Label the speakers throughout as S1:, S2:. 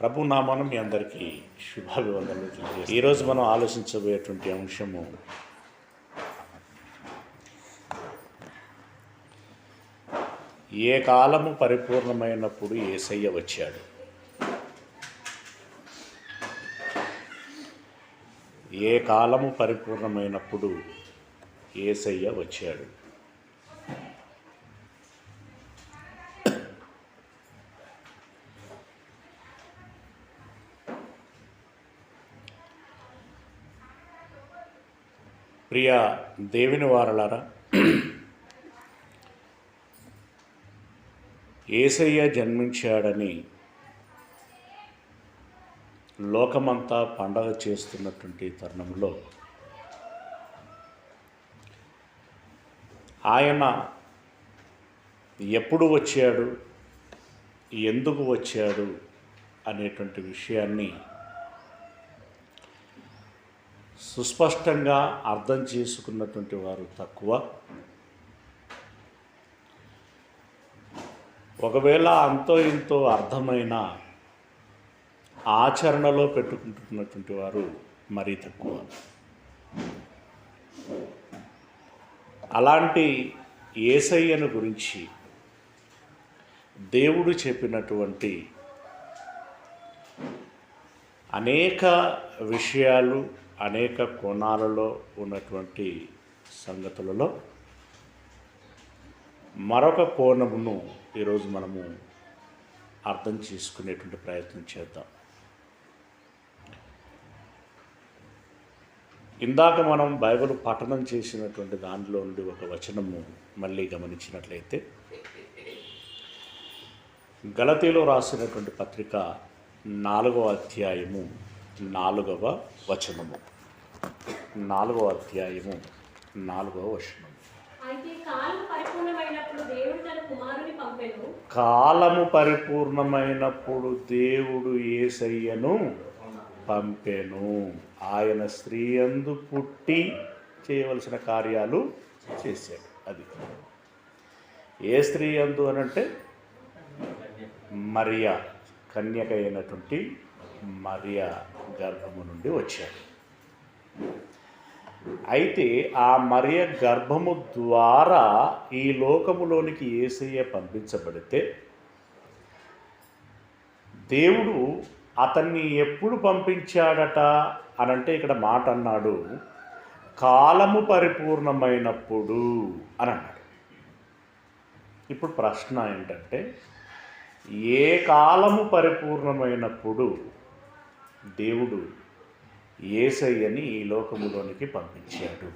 S1: ప్రభు నామానం మీ అందరికీ శుభాభివందనలు తెలియజేస్తాను. ఈరోజు మనం ఆలోచించబోయేటువంటి అంశము ఏ కాలము పరిపూర్ణమైనప్పుడు యేసయ్య వచ్చాడు. ఏ కాలము పరిపూర్ణమైనప్పుడు యేసయ్య వచ్చాడు. ప్రియ దేవుని వారలారా, యేసయ్య జన్మించాడని లోకమంతా పండగ చేస్తున్నటువంటి తరుణంలో ఆయన ఎప్పుడు వచ్చాడు, ఎందుకు వచ్చాడు అనేటువంటి విషయాన్ని సుస్పష్టంగా అర్థం చేసుకున్నటువంటి వారు తక్కువ. ఒకవేళ అంతో ఇంతో అర్థమైన ఆచరణలో పెట్టుకుంటున్నటువంటి వారు మరీ తక్కువ. అలాంటి యేసయ్యను గురించి దేవుడు చెప్పినటువంటి అనేక విషయాలు, అనేక కోణాలలో ఉన్నటువంటి సంగతులలో మరొక కోణమును ఈరోజు మనము అర్థం చేసుకునేటువంటి ప్రయత్నం చేద్దాం. ఇందాక మనం బైబిల్ పఠనం చేసినటువంటి దానిలో నుండి ఒక వచనము మళ్ళీ గమనించినట్లయితే, గలతీలో రాసినటువంటి పత్రిక 4వ అధ్యాయము 4వ వచనము. 4వ అధ్యాయము 4వ వచనం. కాలము పరిపూర్ణమైనప్పుడు దేవుడు యేసయ్యను పంపెను. ఆయన స్త్రీ యందు పుట్టి చేయవలసిన కార్యాలు చేశాడు. అది ఏ స్త్రీ యందు అనంటే మరియా, కన్యక అయినటువంటి మరియా గర్భము నుండి వచ్చాడు. అయితే ఆ మరియ గర్భము ద్వారా ఈ లోకములోనికి యేసయ్య పంపించబడితే దేవుడు అతన్ని ఎప్పుడు పంపించాడట అనంటే ఇక్కడ మాట అన్నాడు, కాలము పరిపూర్ణమైనప్పుడు అని అన్నాడు. ఇప్పుడు ప్రశ్న ఏంటంటే, ఏ కాలము పరిపూర్ణమైనప్పుడు దేవుడు యేసయ్యని ఈ లోకములోనికి పంపించాడు?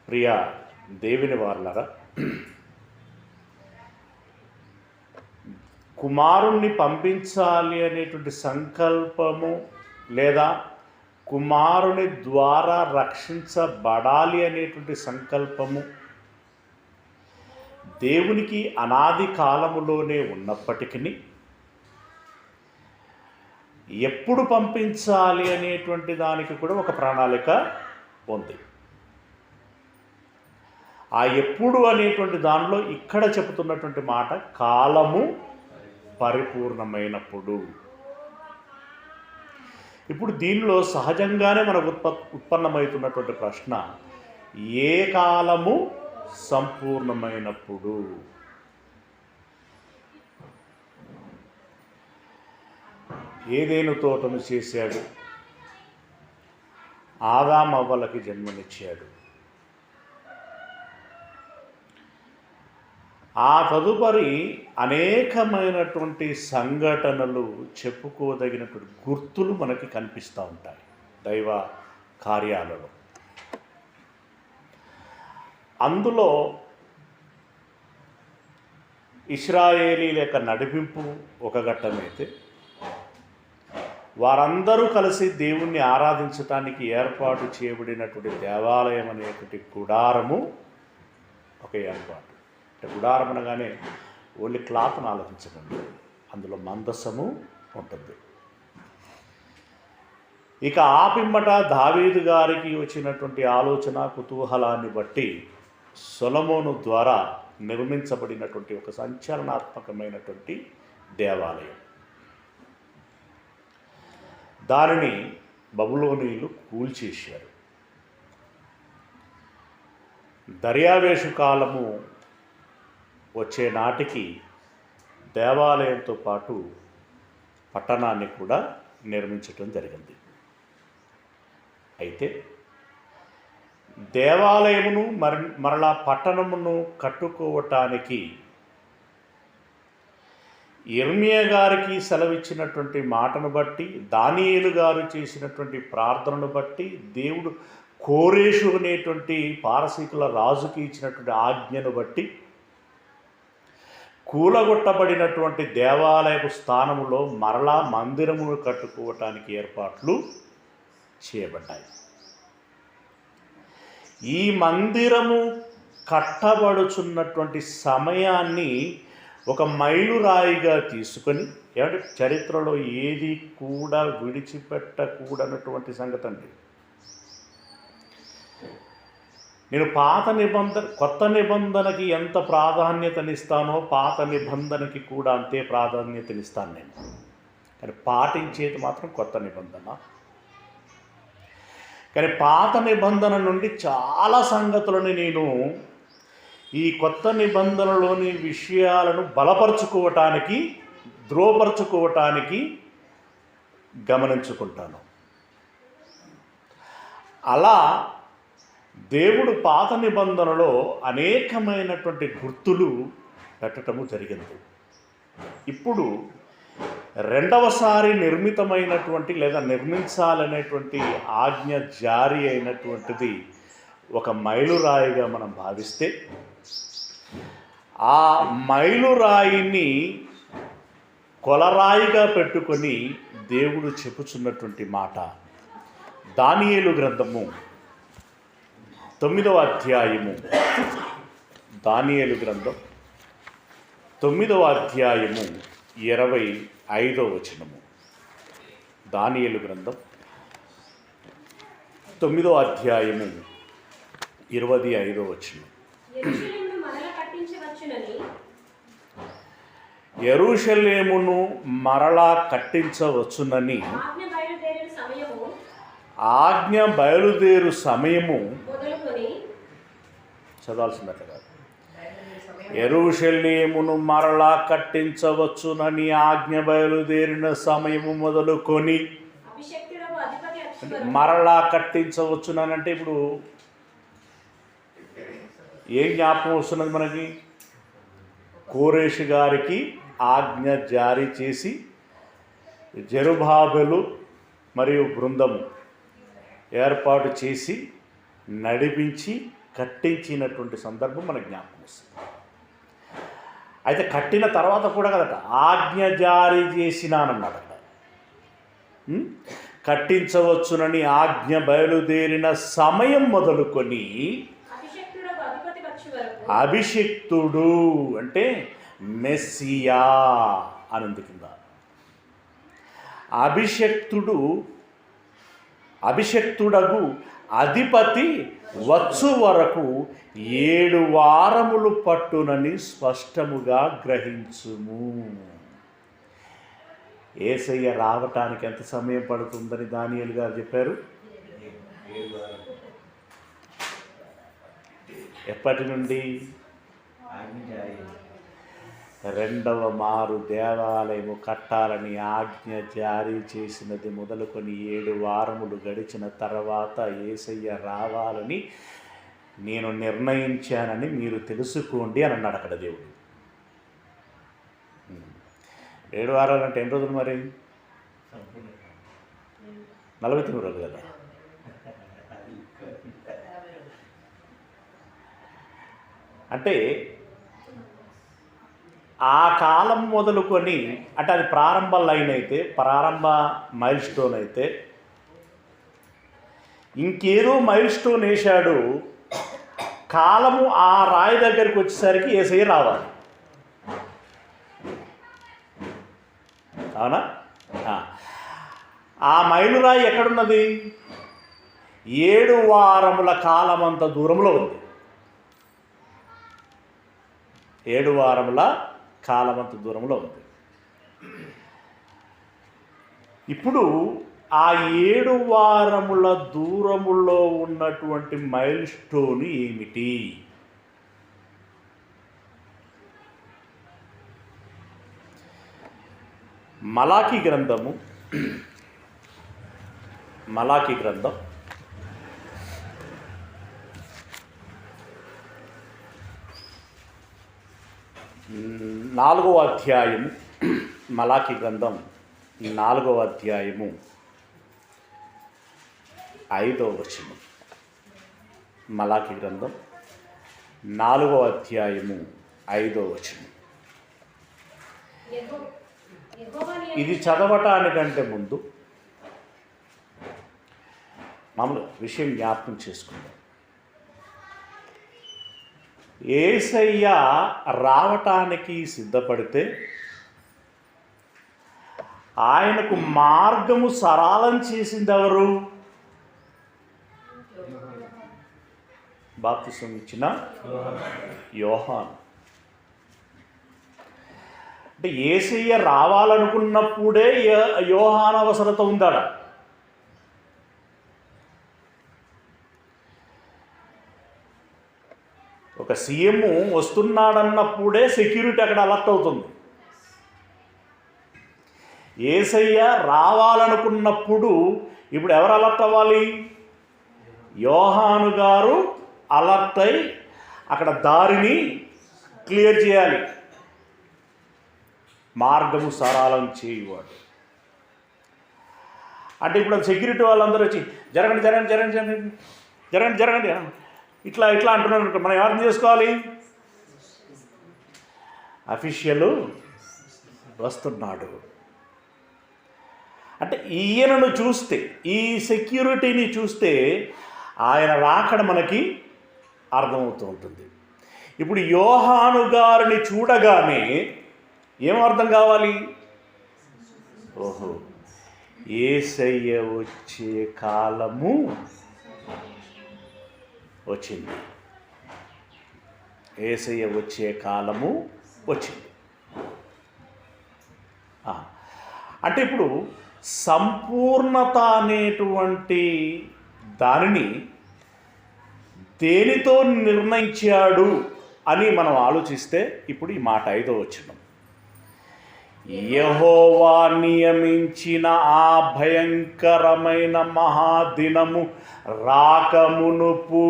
S1: ప్రియ దేవుని వారలారా, కుమారుణ్ణి పంపించాలి అనేటువంటి సంకల్పము లేదా కుమారుని ద్వారా రక్షించబడాలి అనేటువంటి సంకల్పము దేవునికి అనాది కాలములోనే ఉన్నప్పటికీ ఎప్పుడు పంపించాలి అనేటువంటి దానికి కూడా ఒక ప్రణాళిక ఉంది. ఆ ఎప్పుడు అనేటువంటి దానిలో ఇక్కడ చెబుతున్నటువంటి మాట కాలము పరిపూర్ణమైనప్పుడు. ఇప్పుడు దీనిలో సహజంగానే మనకు ఉత్పన్నమవుతున్నటువంటి ప్రశ్న, ఏ కాలము సంపూర్ణమైనప్పుడు? ఏదేను తోటను చేశాడు, ఆదామవ్వలకి జన్మనిచ్చాడు. ఆ తదుపరి అనేకమైనటువంటి సంఘటనలు, చెప్పుకోదగినటువంటి గుర్తులు మనకి కనిపిస్తూ ఉంటాయి దైవ కార్యాలలో. అందులో ఇశ్రాయేలీల యొక్క నడిపింపు ఒక ఘట్టమైతే, వారందరూ కలిసి దేవుణ్ణి ఆరాధించటానికి ఏర్పాటు చేయబడినటువంటి దేవాలయం అనేటువంటి గుడారము ఒక ఏర్పాటు. అంటే గుడారం అనగానే ఓన్లీ క్లాత్ను ఆలోచించకండి, అందులో మందసము ఉంటుంది. ఇక ఆ పిమ్మట దావీదు గారికి వచ్చినటువంటి ఆలోచన కుతూహలాన్ని బట్టి సొలొమోను ద్వారా నిర్మించబడినటువంటి ఒక సంచలనాత్మకమైనటువంటి దేవాలయం. దానిని బబులోనీయులు కూల్చేశారు. దర్యావేషు కాలము వచ్చే నాటికి దేవాలయంతో పాటు పట్టణాన్ని కూడా నిర్మించటం జరిగింది. అయితే దేవాలయమును మరలా పట్టణమును కట్టుకోవటానికి యిర్మీయా గారికి సెలవిచ్చినటువంటి మాటను బట్టి, దానియేలు గారు చేసినటువంటి ప్రార్థనను బట్టి, దేవుడు కోరేషు అనేటువంటి పారసీకుల రాజుకి ఇచ్చినటువంటి ఆజ్ఞను బట్టి కూలగొట్టబడినటువంటి దేవాలయపు స్థానములో మరలా మందిరమును కట్టుకోవటానికి ఏర్పాట్లు చేయబడ్డాయి. ఈ మందిరము కట్టబడుచున్నటువంటి సమయాన్ని ఒక మైలురాయిగా తీసుకొని, ఏమంటే చరిత్రలో ఏది కూడా విడిచిపెట్టకూడనటువంటి సంగతి అండి. నేను కొత్త నిబంధనకి ఎంత ప్రాధాన్యతనిస్తానో పాత నిబంధనకి కూడా అంతే ప్రాధాన్యతనిస్తాను నేను. కానీ పాటించేది మాత్రం కొత్త నిబంధన. కానీ పాత నిబంధన నుండి చాలా సంగతులను నేను ఈ కొత్త నిబంధనలోని విషయాలను బలపరుచుకోవటానికి, ధృవపరుచుకోవటానికి గమనించుకుంటాను. అలా దేవుడు పాత నిబంధనలో అనేకమైనటువంటి గుర్తులు పెట్టడము జరిగింది. ఇప్పుడు రెండవసారి నిర్మితమైనటువంటి లేదా నిర్మించాలనేటువంటి ఆజ్ఞ జారీ అయినటువంటిది ఒక మైలురాయిగా మనం భావిస్తే, ఆ మైలురాయిని కొలరాయిగా పెట్టుకొని దేవుడు చెప్పుచున్నటువంటి మాట దానియేలు గ్రంథము 9వ అధ్యాయము. దానియేలు గ్రంథం 9వ అధ్యాయము 25వ వచనము. దానియేలు గ్రంథం 9వ అధ్యాయము 25వ వచనం. యెరూషలేమును మరలా కట్టించవచ్చునని ఆజ్ఞ బయలుదేరు సమయము చదవాల్సిందట కాదు. యెరూషలేమును మరలా కట్టించవచ్చునని ఆజ్ఞ బయలుదేరిన సమయము మొదలుకొని, మరలా కట్టించవచ్చునంటే ఇప్పుడు ఏం జ్ఞాపకం వస్తున్నది మనకి? కోరేషు గారికి ఆజ్ఞ జారీ చేసి జెరుబ్బాబెలు మరియు బృందము ఏర్పాటు చేసి నడిపించి కట్టించినటువంటి సందర్భం మనకు జ్ఞాపకం వస్తుంది. అయితే కట్టిన తర్వాత కూడా కదట ఆజ్ఞ జారీ చేసినానన్నాడు. అక్కడ కట్టించవచ్చునని ఆజ్ఞ బయలుదేరిన సమయం మొదలుకొని అభిషిక్తుడు అంటే మెస్సియా అని కింద అభిషక్తుడగు అధిపతి వచ్చు వరకు 7 వారములు పట్టునని స్పష్టముగా గ్రహించుము. యేసయ్య రావటానికి ఎంత సమయం పడుతుందని దానియేలు గారు చెప్పారు? ఎప్పటి నుండి? రెండవ మారు దేవాలయము కట్టాలని ఆజ్ఞ జారీ చేసినది మొదలుకొని 7 వారములు గడిచిన తర్వాత యేసయ్య రావాలని నేను నిర్ణయించానని మీరు తెలుసుకోండి అని అన్నాడు అక్కడ దేవుడు. 7 వారాలు అంటే ఎన్ని రోజులు మరి? 49 రోజులు కదా. అంటే ఆ కాలం మొదలుకొని, అంటే అది ప్రారంభ లైన్ అయితే, ప్రారంభ మైల్ స్టోన్ అయితే, ఇంకేదో మైల్ స్టోన్ వేశాడు. కాలము ఆ రాయి దగ్గరికి వచ్చేసరికి యేసయ్య రావాలి. అవునా? ఆ మైలురాయి ఎక్కడున్నది? 7 వారముల కాలం అంత దూరంలో ఉంది. 7 వారముల కాలమంత దూరంలో ఉంది. ఇప్పుడు ఆ 7 వారముల దూరములో ఉన్నటువంటి మైల్ స్టోన్ ఏమిటి? మలాకి గ్రంథం 4వ అధ్యాయము, మలాకి గ్రంథం 4వ అధ్యాయము 5వ వచనం. మలాకి గ్రంథం 4వ అధ్యాయము 5వ వచనం. ఇది చదవటానికంటే ముందు మామూలు విషయం జ్ఞాపకం చేసుకుందాం. యేసయ్య రావటానికి సిద్ధపడితే ఆయనకు మార్గము సరళం చేసింది ఎవరు? బాప్తిసం ఇచ్చిన యోహాను. అంటే యేసయ్య రావాలనుకున్నప్పుడే యోహాను అవసరత ఉందాడ. ఒక సీఎం వస్తున్నాడన్నప్పుడే సెక్యూరిటీ అక్కడ అలర్ట్ అవుతుంది. యేసయ్య రావాలనుకున్నప్పుడు ఇప్పుడు ఎవరు అలర్ట్ అవ్వాలి? యోహాను గారు అలర్ట్ అయి అక్కడ దారిని క్లియర్ చేయాలి, మార్గము సరళం చేయువాడు. అంటే ఇప్పుడు సెక్యూరిటీ వాళ్ళందరూ వచ్చి జరగండి జరగండి జరగండి జరగండి జరగండి జరగండి ఇట్లా ఇట్లా అంటున్నారు. మనం ఎవరిని చేసుకోవాలి? అఫీషియల్ వస్తున్నాడు అంటే ఈయనను చూస్తే, ఈ సెక్యూరిటీని చూస్తే ఆయన రాకడ మనకి అర్థమవుతూ ఉంటుంది. ఇప్పుడు యోహాను గారిని చూడగానే ఏం అర్థం కావాలి? ఓహో, యేసయ్య వచ్చే కాలము వచ్చింది, యేసయ్య వచ్చే కాలము వచ్చింది. అంటే ఇప్పుడు సంపూర్ణత అనేటువంటి దానిని దేనితో నిర్ణయించాడు అని మనం ఆలోచిస్తే ఇప్పుడు ఈ మాట 5వ వచనం. యెహోవా నియమించిన ఆ భయంకరమైన మహాదినము రాకమునుపు.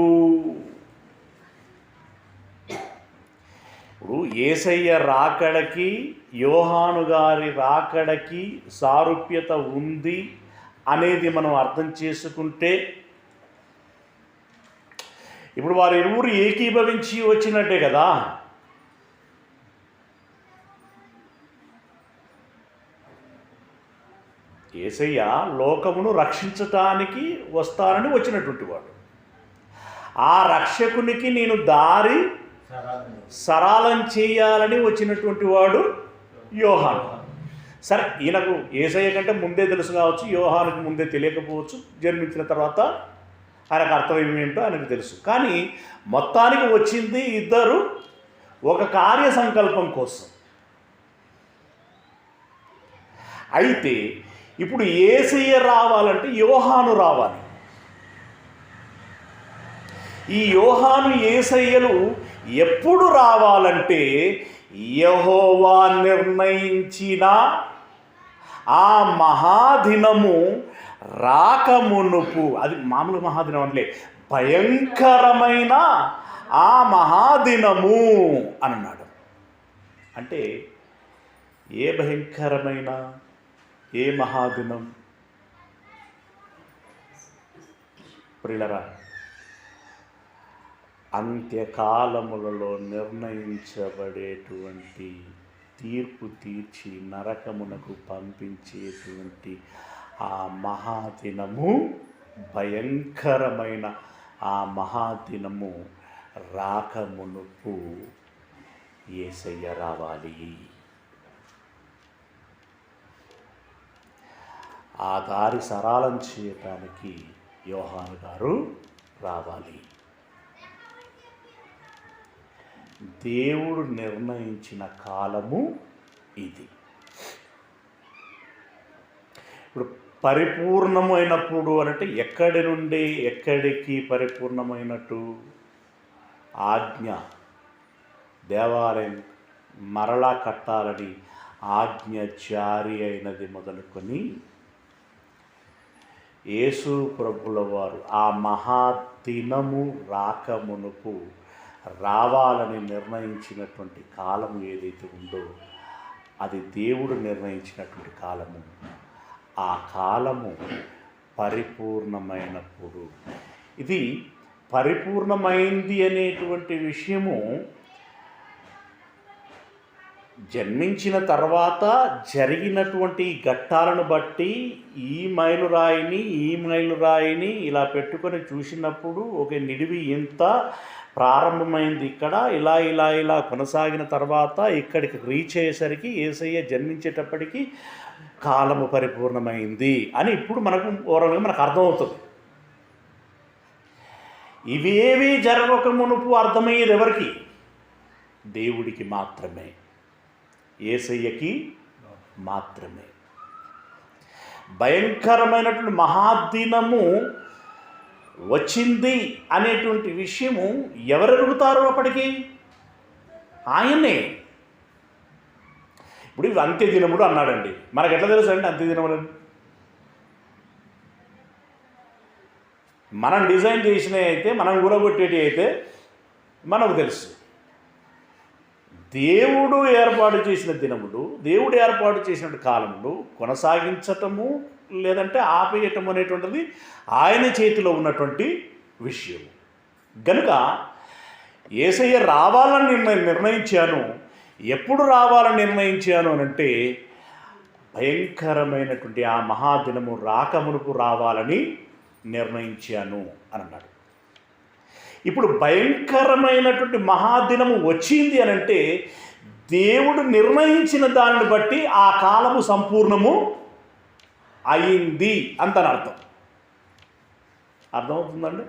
S1: ఇప్పుడు యేసయ్య రాకడకి, యోహాను గారి రాకడకి సారూప్యత ఉంది అనేది మనం అర్థం చేసుకుంటే ఇప్పుడు వారి ఇరువురు ఏకీభవించి వచ్చినట్టే కదా. యేసయ్య లోకమును రక్షించటానికి వస్తానని వచ్చినటువంటి వాడు. ఆ రక్షకునికి నేను దారి సరళం చేయాలని వచ్చినటువంటి వాడు యోహాను. సరే, ఈయనకు యేసయ్య కంటే ముందే తెలుసు కావచ్చు, యోహానుకు ముందే తెలియకపోవచ్చు. జన్మించిన తర్వాత ఆయన కర్తవ్యం ఏంటో ఆయనకు తెలుసు. కానీ మొత్తానికి వచ్చింది ఇద్దరు ఒక కార్య సంకల్పం కోసం. అయితే ఇప్పుడు యేసయ్య రావాలంటే యోహాను రావాలి. ఈ యోహాను యేసయ్యలు ఎప్పుడు రావాలంటే యెహోవా నిర్ణయించిన ఆ మహాదినము రాకమునుపు. అది మామూలు మహాదినం అనలే, భయంకరమైన ఆ మహాదినము అన్నాడు. అంటే ఏ భయంకరమైన, ఏ మహాదినం? ప్రియులరా, అంత్యకాలములలో నిర్ణయించబడేటువంటి, తీర్పు తీర్చి నరకమునకు పంపించేటువంటి ఆ మహాదినము, భయంకరమైన ఆ మహాదినము రాకమునుపు యేసయ్య రావాలి. ఆ దారి సరళం చేయటానికి యోహాను గారు రావాలి. దేవుడు నిర్ణయించిన కాలము ఇది. ఇప్పుడు పరిపూర్ణమైనప్పుడు అంటే ఎక్కడి నుండి ఎక్కడికి పరిపూర్ణమైనట్టు? ఆజ్ఞ, దేవాలయం మరలా కట్టాలని ఆజ్ఞ జారీ అయినది మొదలుకొని యేసు ప్రభుల వారు ఆ మహాదినము రాకమునుపు రావాలని నిర్ణయించినటువంటి కాలము ఏదైతే ఉందో అది దేవుడు నిర్ణయించినటువంటి కాలము. ఆ కాలము పరిపూర్ణమైనప్పుడు, ఇది పరిపూర్ణమైంది అనేటువంటి విషయము జన్మించిన తర్వాత జరిగినటువంటి ఘట్టాలను బట్టి ఈ మైలురాయిని ఇలా పెట్టుకొని చూసినప్పుడు ఒక నిడివి ఇంత ప్రారంభమైంది, ఇక్కడ ఇలా కొనసాగిన తర్వాత ఇక్కడికి రీచ్ అయ్యేసరికి యేసయ్య జన్మించేటప్పటికి కాలము పరిపూర్ణమైంది అని ఇప్పుడు ఓవరాల్గా మనకు అర్థమవుతుంది. ఇవేవి జరగక మునుపు అర్థమయ్యేది ఎవరికి? దేవుడికి మాత్రమే, యేసయ్యకి మాత్రమే. భయంకరమైనటువంటి మహాదినము వచ్చింది అనేటువంటి విషయము ఎవరు ఎరుగుతారు అప్పటికి? ఆయనే. ఇప్పుడు ఇవి అంత్యదినముడు అన్నాడండి, మనకు ఎట్లా తెలుసు అండి అంత్యదినములు? మనం డిజైన్ చేసినవి అయితే, మనం ఊరగొట్టేటి అయితే మనకు తెలుసు. దేవుడు ఏర్పాటు చేసిన దినములు, దేవుడు ఏర్పాటు చేసిన కాలములు కొనసాగించటము లేదంటే ఆపేయటం అనేటువంటిది ఆయన చేతిలో ఉన్నటువంటి విషయం. గనుక యేసయ్య రావాలని నిర్ణయించాను. ఎప్పుడు రావాలని నిర్ణయించాను అనంటే భయంకరమైనటువంటి ఆ మహాదినము రాకమునుపు రావాలని నిర్ణయించాను అని అన్నాడు. ఇప్పుడు భయంకరమైనటువంటి మహాదినము వచ్చింది అనంటే దేవుడు నిర్ణయించిన దానిని బట్టి ఆ కాలము సంపూర్ణము అయింది అంతని అర్థం. అర్థమవుతుందండి?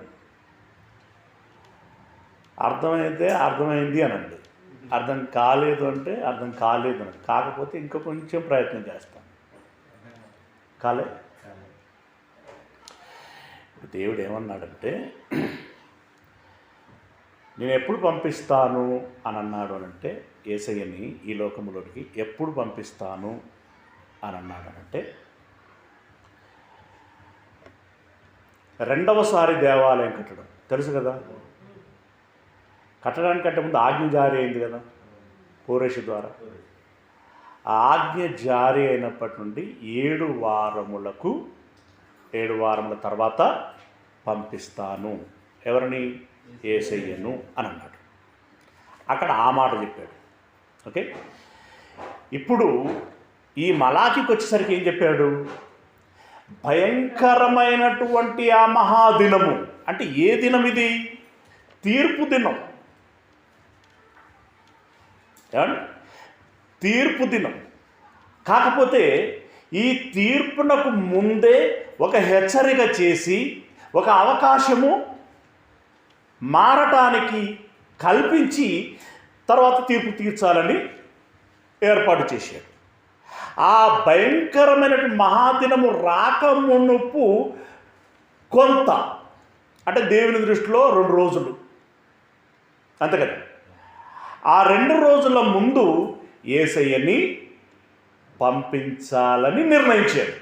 S1: అర్థమైతే అర్థమైంది అనండి, అర్థం కాలేదు అంటే అర్థం కాలేదు అనండి. కాకపోతే ఇంకా కొంచెం ప్రయత్నం చేస్తాం. కాలే దేవుడు ఏమన్నాడంటే నేను ఎప్పుడు పంపిస్తాను అని అన్నాడు అనంటే, యేసయ్యని ఈ లోకములోనికి ఎప్పుడు పంపిస్తాను అని అన్నాడు అనంటే రెండవసారి దేవాలయం కట్టడం తెలుసు కదా. కట్టడానికంటే ముందు ఆజ్ఞ జారీ అయింది కదా కోరేషు ద్వారా. ఆ ఆజ్ఞ జారీ అయినప్పటి నుండి 7 వారముల తర్వాత పంపిస్తాను. ఎవరిని? యేసయ్యను అని అన్నాడు. అక్కడ ఆ మాట చెప్పాడు. ఓకే, ఇప్పుడు ఈ మలాకికి వచ్చేసరికి ఏం చెప్పాడు? భయంకరమైనటువంటి ఆ మహాదినము అంటే ఏ దినం ఇది? తీర్పు దినం. ఏమండి? తీర్పు దినం. కాకపోతే ఈ తీర్పునకు ముందే ఒక హెచ్చరిక చేసి ఒక అవకాశము మారటానికి కల్పించి తర్వాత తీర్పు తీర్చాలని ఏర్పాటు చేశాడు. ఆ భయంకరమైనటువంటి మహాదినము రాకమునుపు కొంత అంటే దేవుని దృష్టిలో 2 రోజులు అంతే కదా. ఆ 2 రోజుల ముందు యేసయ్యని పంపించాలని నిర్ణయించాడు.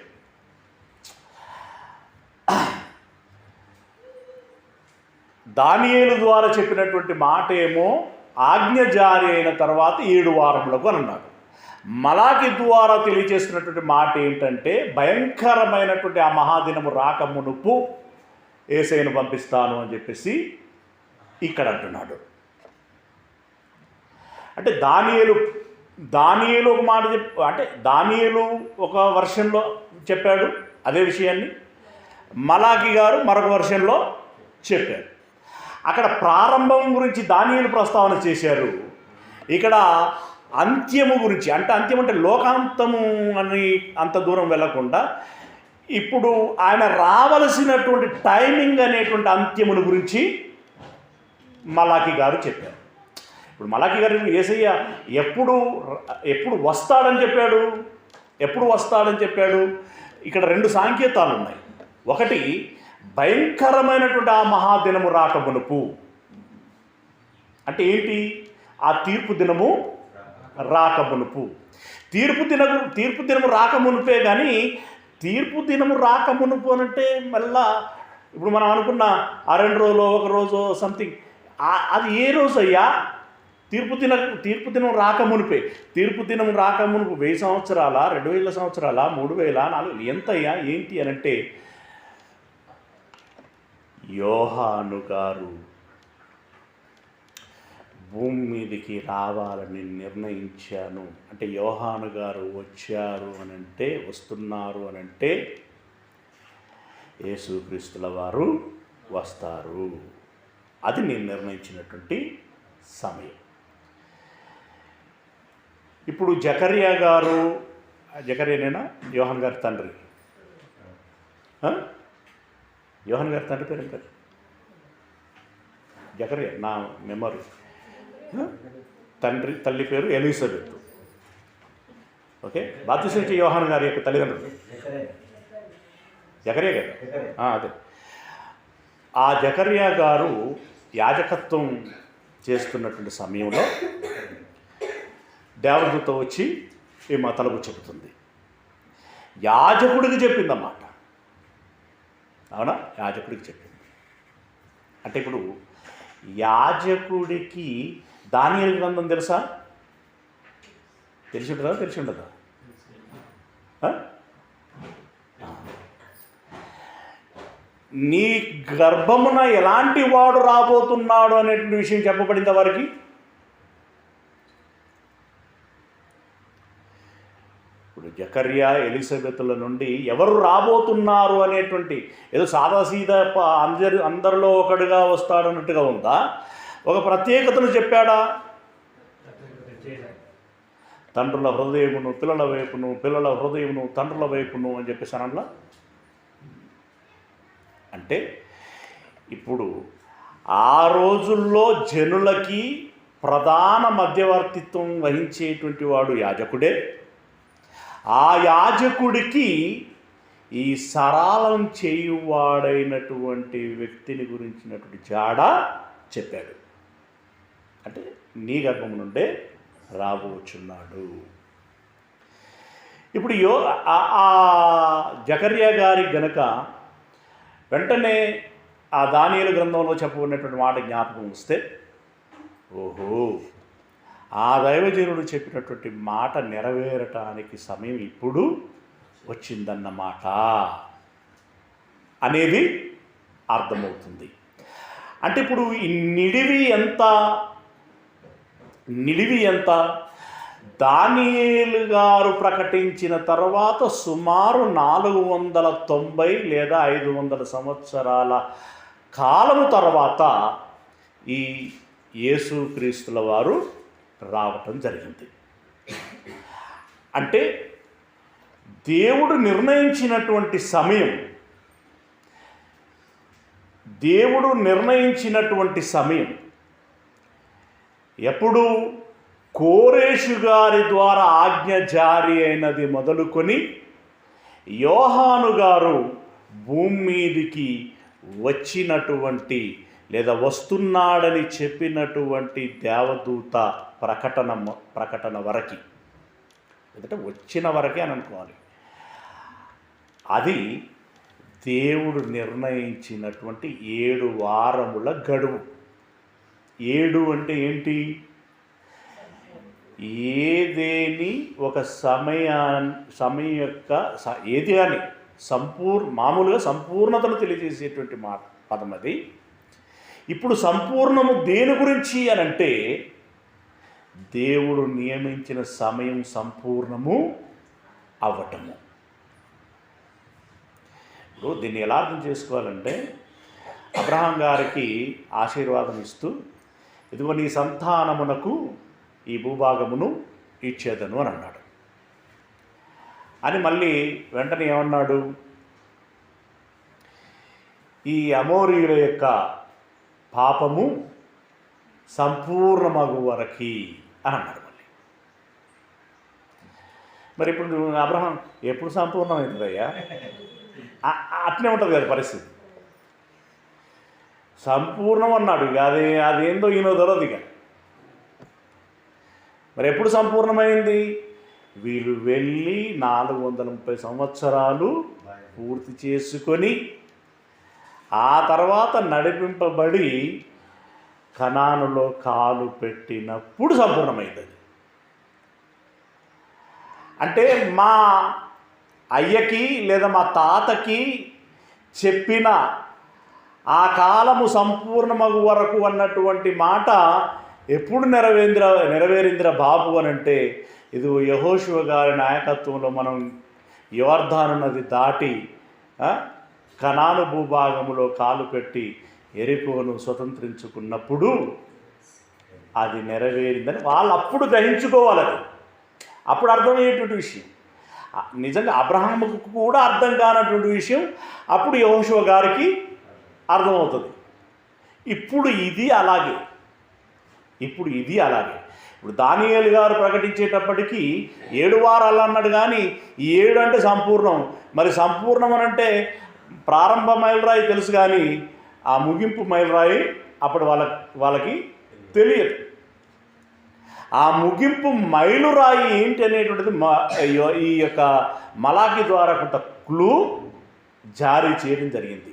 S1: దానియేలు ద్వారా చెప్పినటువంటి మాట ఏమో ఆజ్ఞ జారీ అయిన తర్వాత 7 వారములకు అని అన్నాడు. మలాకి ద్వారా తెలియజేస్తున్నటువంటి మాట ఏంటంటే భయంకరమైనటువంటి ఆ మహాదినము రాకమునుపు యేసయ్యను పంపిస్తాను అని చెప్పేసి ఇక్కడ అంటున్నాడు. అంటే దానియేలు ఒక మాట అంటే దానియేలు ఒక వర్షన్లో చెప్పాడు అదే విషయాన్ని, మలాకి గారు మరొక వర్షన్లో చెప్పారు. అక్కడ ప్రారంభం గురించి దానియేలు ప్రస్తావన చేశారు. ఇక్కడ అంత్యము గురించి అంటే అంత్యం అంటే లోకాంతము అని అంత దూరం వెళ్ళకుండా ఇప్పుడు ఆయన రావలసినటువంటి టైమింగ్ అనేటువంటి అంత్యముల గురించి మలాకి గారు చెప్పారు. ఇప్పుడు మలాకి గారు యేసయ్య ఎప్పుడు వస్తాడని చెప్పాడు, ఎప్పుడు వస్తాడని చెప్పాడు? ఇక్కడ రెండు సాంకేతాలు ఉన్నాయి. ఒకటి, భయంకరమైనటువంటి ఆ మహాదినము రాకమునుపు. అంటే ఏంటి? ఆ తీర్పు దినము రాకమునుపు. తీర్పు దినము రాకమునుపే. కానీ తీర్పు దినము రాకమునుపు అనంటే మళ్ళా ఇప్పుడు మనం అనుకున్న ఆ 2 రోజులు, 1 రోజు సంథింగ్, అది ఏ రోజు అయ్యా? తీర్పు దినం రాకమునిపే. తీర్పు దినం రాకమునుపు 1000 సంవత్సరాల, 2000 సంవత్సరాల, 3000, 4000 ఎంతయ్యా ఏంటి అనంటే, యోహాను గారు భూమి మీదకి రావాలని నిర్ణయించాను అంటే, యోహాను గారు వచ్చారు అనంటే, వస్తున్నారు అనంటే యేసుక్రీస్తుల వారు వస్తారు. అది నేను నిర్ణయించినటువంటి సమయం. ఇప్పుడు జకర్యానేనా యోహాన్ గారి తండ్రి? యోహాన్ గారి తండ్రి పేరు ఎంత? జకర్యా, నా మెమరీ. తల్లి పేరు ఎలిజబెత్. ఓకే, బాప్తిస్మిచ్చే యోహాన్ గారి యొక్క తల్లిదండ్రులు జకర్యా గారు. అదే, ఆ జకర్యా గారు యాజకత్వం చేస్తున్నటువంటి సమయంలో దేవదూత వచ్చి మా తలకు చెబుతుంది. యాజకుడికి చెప్పిందన్నమాట. అవునా? యాజకుడికి చెప్పింది. అంటే ఇప్పుడు యాజకుడికి దానియేలు గ్రంథం తెలుసా? తెలిసి ఉండదా? నీ గర్భమున ఎలాంటి వాడు రాబోతున్నాడు అనేటువంటి విషయం చెప్పబడింది వారికి. ఇప్పుడు జకర్యా, ఎలిజబెత్ల నుండి ఎవరు రాబోతున్నారు అనేటువంటి, ఏదో సాదాసీదా అందరిలో ఒకడుగా వస్తాడు అన్నట్టుగా ఉందా? ఒక ప్రత్యేకతను చెప్పాడా? తండ్రుల హృదయమును పిల్లల వైపును, పిల్లల హృదయమును తండ్రుల వైపును అని చెప్పేసి అనట్లా. అంటే ఇప్పుడు ఆ రోజుల్లో జనులకి ప్రధాన మధ్యవర్తిత్వం వహించేటువంటి వాడు యాజకుడే. ఆ యాజకుడికి ఈ సరాలం చేయువాడైనటువంటి వ్యక్తిని గురించినటువంటి జాడ చెప్పాడు. అంటే నీ గర్భం నుండే రాబోచున్నాడు. ఇప్పుడు ఆ జకర్యా గారి గనక వెంటనే ఆ దానియేలు గ్రంథంలో చెప్పబడినటువంటి మాట జ్ఞాపకం వస్తే, ఓహో, ఆ దైవజనుడు చెప్పినటువంటి మాట నెరవేరటానికి సమయం ఇప్పుడు వచ్చిందన్నమాట అనేది అర్థమవుతుంది. అంటే ఇప్పుడు ఈ నిడివి ఎంత? దానియేలు గారు ప్రకటించిన తర్వాత సుమారు 490 లేదా 500 సంవత్సరాల కాలము తర్వాత ఈ యేసుక్రీస్తుల వారు రావటం జరిగింది. అంటే దేవుడు నిర్ణయించినటువంటి సమయం ఎప్పుడు కోరేషు గారి ద్వారా ఆజ్ఞ జారీ అయినది మొదలుకొని యోహాను గారు భూమి మీదికి వచ్చినటువంటి లేదా వస్తున్నాడని చెప్పినటువంటి దేవదూత ప్రకటన వరకు, ఎందుకంటే వచ్చిన వరకే అని అనుకోవాలి. అది దేవుడు నిర్ణయించినటువంటి 7 వారముల గడువు. 7 అంటే ఏంటి? ఏదేని ఒక సమయం యొక్క ఏది అని మామూలుగా సంపూర్ణతను తెలియజేసేటువంటి పదం అది. ఇప్పుడు సంపూర్ణము దేని గురించి అని అంటే, దేవుడు నియమించిన సమయం సంపూర్ణము అవ్వటము. ఇప్పుడు దీన్ని ఎలా అర్థం చేసుకోవాలంటే, అబ్రహాం గారికి ఆశీర్వాదం ఇస్తూ, ఇదిగో నీ సంతానమునకు ఈ భూభాగమును ఇచ్చేదను అని అన్నాడు. అని మళ్ళీ వెంటనే ఏమన్నాడు? ఈ అమోరీయుల యొక్క పాపము సంపూర్ణమగు వరకి అని అన్నాడు. మరి ఇప్పుడు అబ్రహాం ఎప్పుడు సంపూర్ణమవుతుందయ్యా? అట్లే ఉంటుంది కదా పరిస్థితి. సంపూర్ణం అన్నాడు, అదేందో ఈయన దొరది ఇక. మరి ఎప్పుడు సంపూర్ణమైంది? వీళ్ళు వెళ్ళి 430 సంవత్సరాలు పూర్తి చేసుకొని ఆ తర్వాత నడిపింపబడి కనానులో కాలు పెట్టినప్పుడు సంపూర్ణమైంది. అంటే మా అయ్యకి లేదా మా తాతకి చెప్పిన ఆ కాలము సంపూర్ణమగు వరకు అన్నటువంటి మాట ఎప్పుడు నెరవేరిందిరా బాబు అని అంటే, ఇది యెహోషువ గారి నాయకత్వంలో మనం యోర్దాను నది దాటి కనాను భూభాగంలో కాలు పెట్టి యెరికోను స్వతంత్రించుకున్నప్పుడు అది నెరవేరిందని వాళ్ళు అప్పుడు గ్రహించుకోవాలని. అప్పుడు అర్థమయ్యేటువంటి విషయం. నిజంగా అబ్రహాముకు కూడా అర్థం కానటువంటి విషయం అప్పుడు యెహోషువ గారికి అర్థమవుతుంది. ఇప్పుడు ఇది అలాగే. ఇప్పుడు దానియేలు గారు ప్రకటించేటప్పటికీ 7 వారాలు అన్నాడు, కానీ 7 అంటే సంపూర్ణం. మరి సంపూర్ణం అని అంటే ప్రారంభ మైలురాయి తెలుసు, కానీ ఆ ముగింపు మైలురాయి అప్పుడు వాళ్ళకి తెలియదు. ఆ ముగింపు మైలురాయి ఏంటి అనేటువంటిది ఈ యొక్క మలాకి ద్వారా కొంత క్లూ జారీ చేయడం జరిగింది.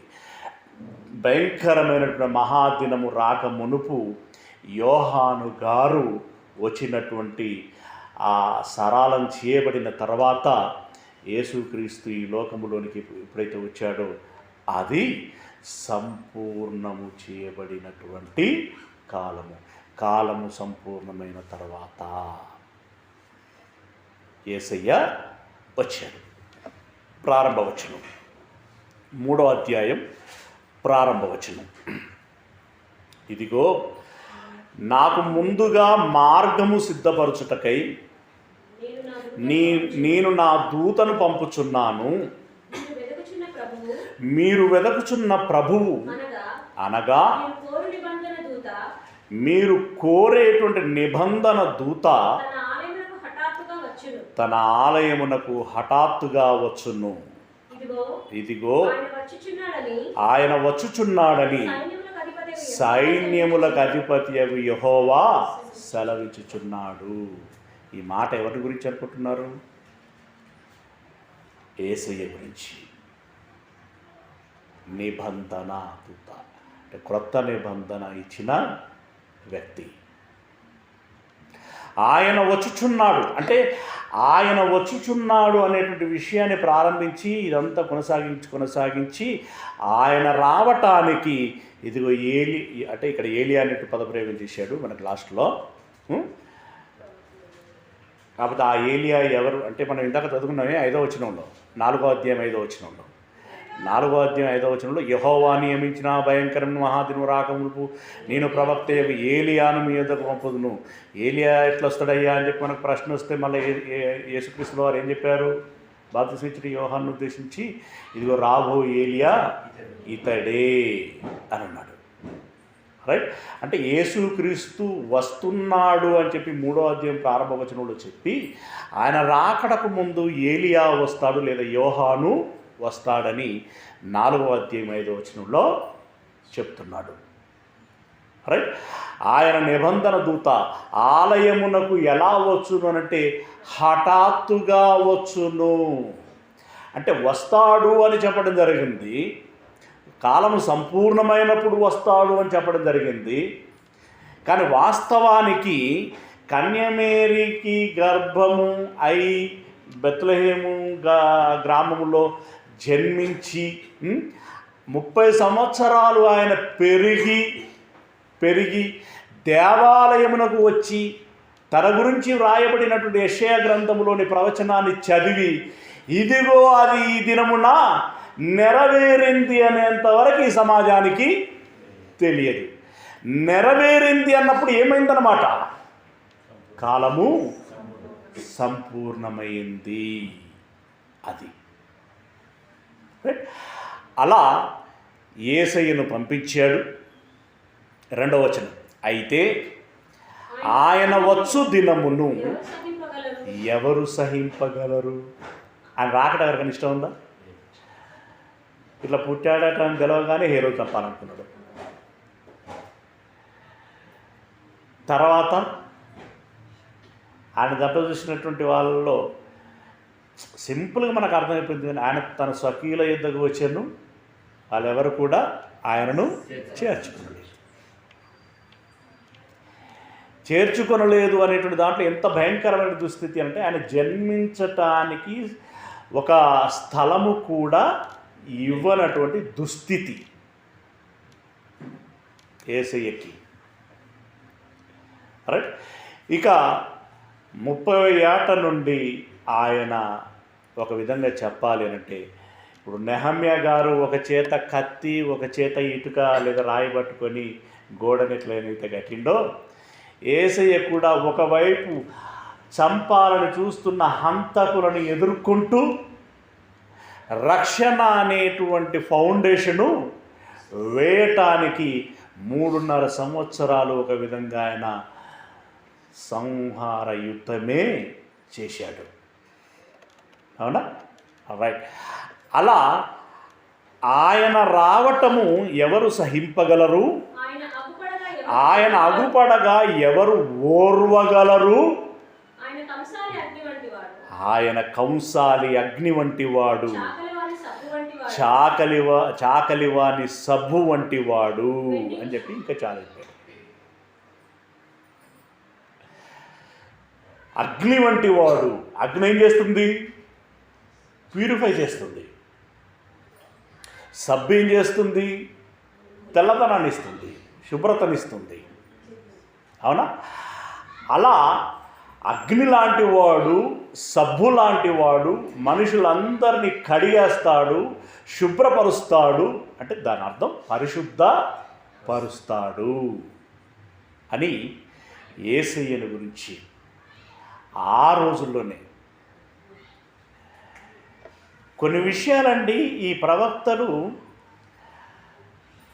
S1: భయంకరమైనటువంటి మహాదినము రాక మునుపు యోహాను గారు వచ్చినటువంటి ఆ సరాలం చేయబడిన తర్వాత యేసుక్రీస్తు ఈ లోకములోనికి ఎప్పుడైతే వచ్చాడో అది సంపూర్ణము చేయబడినటువంటి కాలము సంపూర్ణమైన తర్వాత యేసయ్య వచ్చాడు. ప్రారంభవచనం 3వ అధ్యాయం ప్రారంభవచనం. ఇదిగో నాకు ముందుగా మార్గము సిద్ధపరచుటకై నేను నా దూతను పంపుచున్నాను. మీరు వెదకుచున్న ప్రభువు అనగా మీరు కోరేటువంటి నిబంధన దూత తన ఆలయమునకు హఠాత్తుగా వచ్చును. ఇదిగో ఆయన వచ్చుచున్నాడని సైన్యములకు అధిపతి యెహోవా సెలవిచ్చుచున్నాడు. ఈ మాట ఎవరి గురించి అనుకుంటున్నారు? యేసయ్య గురించి. నిబంధన దూత అంటే క్రొత్త నిబంధన ఇచ్చిన వ్యక్తి. ఆయన వచ్చుచున్నాడు అంటే ఆయన వచ్చుచున్నాడు అనేటువంటి విషయాన్ని ప్రారంభించి ఇదంతా కొనసాగించి ఆయన రావటానికి ఇదిగో అంటే ఇక్కడ ఏలియా అనేటువంటి పదప్రయోగం చేశాడు మనకు లాస్ట్లో. కాకపోతే ఆ ఏలియా ఎవరు అంటే మనం ఇందాక చదువుకున్నామే 5వ వచనంలో, 4వ అధ్యాయం 5వ వచనంలో, 4వ అధ్యాయం 5వ వచనంలో యెహోవా నియమించిన భయంకరమైన మహాదినము రాకమునుపు నేను ప్రవక్త ఏలియాను మీ యొద్దకు పంపుదును. ఏలియా ఎట్లా వస్తాడయ్యా అని చెప్పి మనకు ప్రశ్న వస్తే మళ్ళీ యేసుక్రీస్తు వారు ఏం చెప్పారు? బాప్తిస్మిచ్చిన యోహాను ఉద్దేశించి ఇదిగో రాబో ఏలియా ఇతడే అని అన్నాడు. రైట్. అంటే యేసుక్రీస్తు వస్తున్నాడు అని చెప్పి 3వ అధ్యాయం ప్రారంభ వచనంలో చెప్పి ఆయన రాకడకు ముందు ఏలియా వస్తాడు లేదా యోహాను వస్తాడని 4వ అధ్యాయం 5వ వచనంలో చెప్తున్నాడు. రైట్. ఆయన నిబంధన దూత ఆలయమునకు ఎలా వచ్చును అంటే హఠాత్తుగా వచ్చును. అంటే వస్తాడు అని చెప్పడం జరిగింది, కాలము సంపూర్ణమైనప్పుడు వస్తాడు అని చెప్పడం జరిగింది. కానీ వాస్తవానికి కన్యమేరీకి గర్భము అయి బెత్లెహేము గ్రామములో జన్మించి 30 సంవత్సరాలు ఆయన పెరిగి దేవాలయమునకు వచ్చి తన గురించి వ్రాయబడినటువంటి యెషయా గ్రంథములోని ప్రవచనాన్ని చదివి ఇదిగో అది ఈ దినమున నెరవేరింది అనేంతవరకు ఈ సమాజానికి తెలియదు. నెరవేరింది అన్నప్పుడు ఏమైందన్నమాట? కాలము సంపూర్ణమైంది. అది అలా యేసయ్యను పంపించాడు. 2వ వచనం అయితే ఆయన వచ్చు దినమును ఎవరు సహింపగలరు? ఆయన రాకట ఎవరికైనా ఇష్టం ఉందా? ఇట్లా పుట్టాడట అని తెలవగానే హీరో చంపాలనుకున్నాడు. తర్వాత ఆయన దెబ్బ చూసినటువంటి వాళ్ళలో సింపుల్గా మనకు అర్థమైపోయింది. కానీ ఆయన తన స్వకీయుల యుద్ధకు వచ్చాను, వాళ్ళెవరు కూడా ఆయనను చేర్చుకొనలేదు అనేటువంటి దాంట్లో ఎంత భయంకరమైన దుస్థితి అంటే, ఆయన జన్మించటానికి ఒక స్థలము కూడా ఇవ్వనటువంటి దుస్థితి యేసయ్యకి. రైట్. ఇక 30 ఏట నుండి ఆయన ఒక విధంగా చెప్పాలి అంటే, ఇప్పుడు నెహమ్యా గారు ఒక చేత కత్తి ఒక చేత ఇటుక లేదా రాయి పట్టుకొని గోడనెట్లయితే కట్టిండో, యేసయ్య కూడా ఒకవైపు చంపాలని చూస్తున్న హంతకులను ఎదుర్కొంటూ రక్షణ అనేటువంటి ఫౌండేషను వేయటానికి 3.5 సంవత్సరాలు ఒక విధంగా ఆయన సంహార యుద్ధమే చేశాడు. అవునా? రైట్. అలా ఆయన రావటము ఎవరు సహింపగలరు? ఆయన అగుపడగా ఎవరు ఓర్వగలరు? ఆయన కంసాలి అగ్ని వంటి వాడు, చాకలివాని సబ్బు వంటి వాడు అని చెప్పి ఇంకా చాలా చెప్పాడు. అగ్ని వంటి వాడు. అగ్ని ఏం చేస్తుంది? ప్యూరిఫై చేస్తుంది. సబ్బు ఏం చేస్తుంది? తెల్లదనాన్ని ఇస్తుంది, శుభ్రతనిస్తుంది. అవునా? అలా అగ్ని లాంటి వాడు, సబ్బు లాంటి వాడు మనుషులందరినీ కడిగేస్తాడు, శుభ్రపరుస్తాడు. అంటే దాని అర్థం పరిశుద్ధపరుస్తాడు అని యేసయ్యను గురించి ఆ రోజుల్లోనే కొన్ని విషయాలండి ఈ ప్రవక్తలు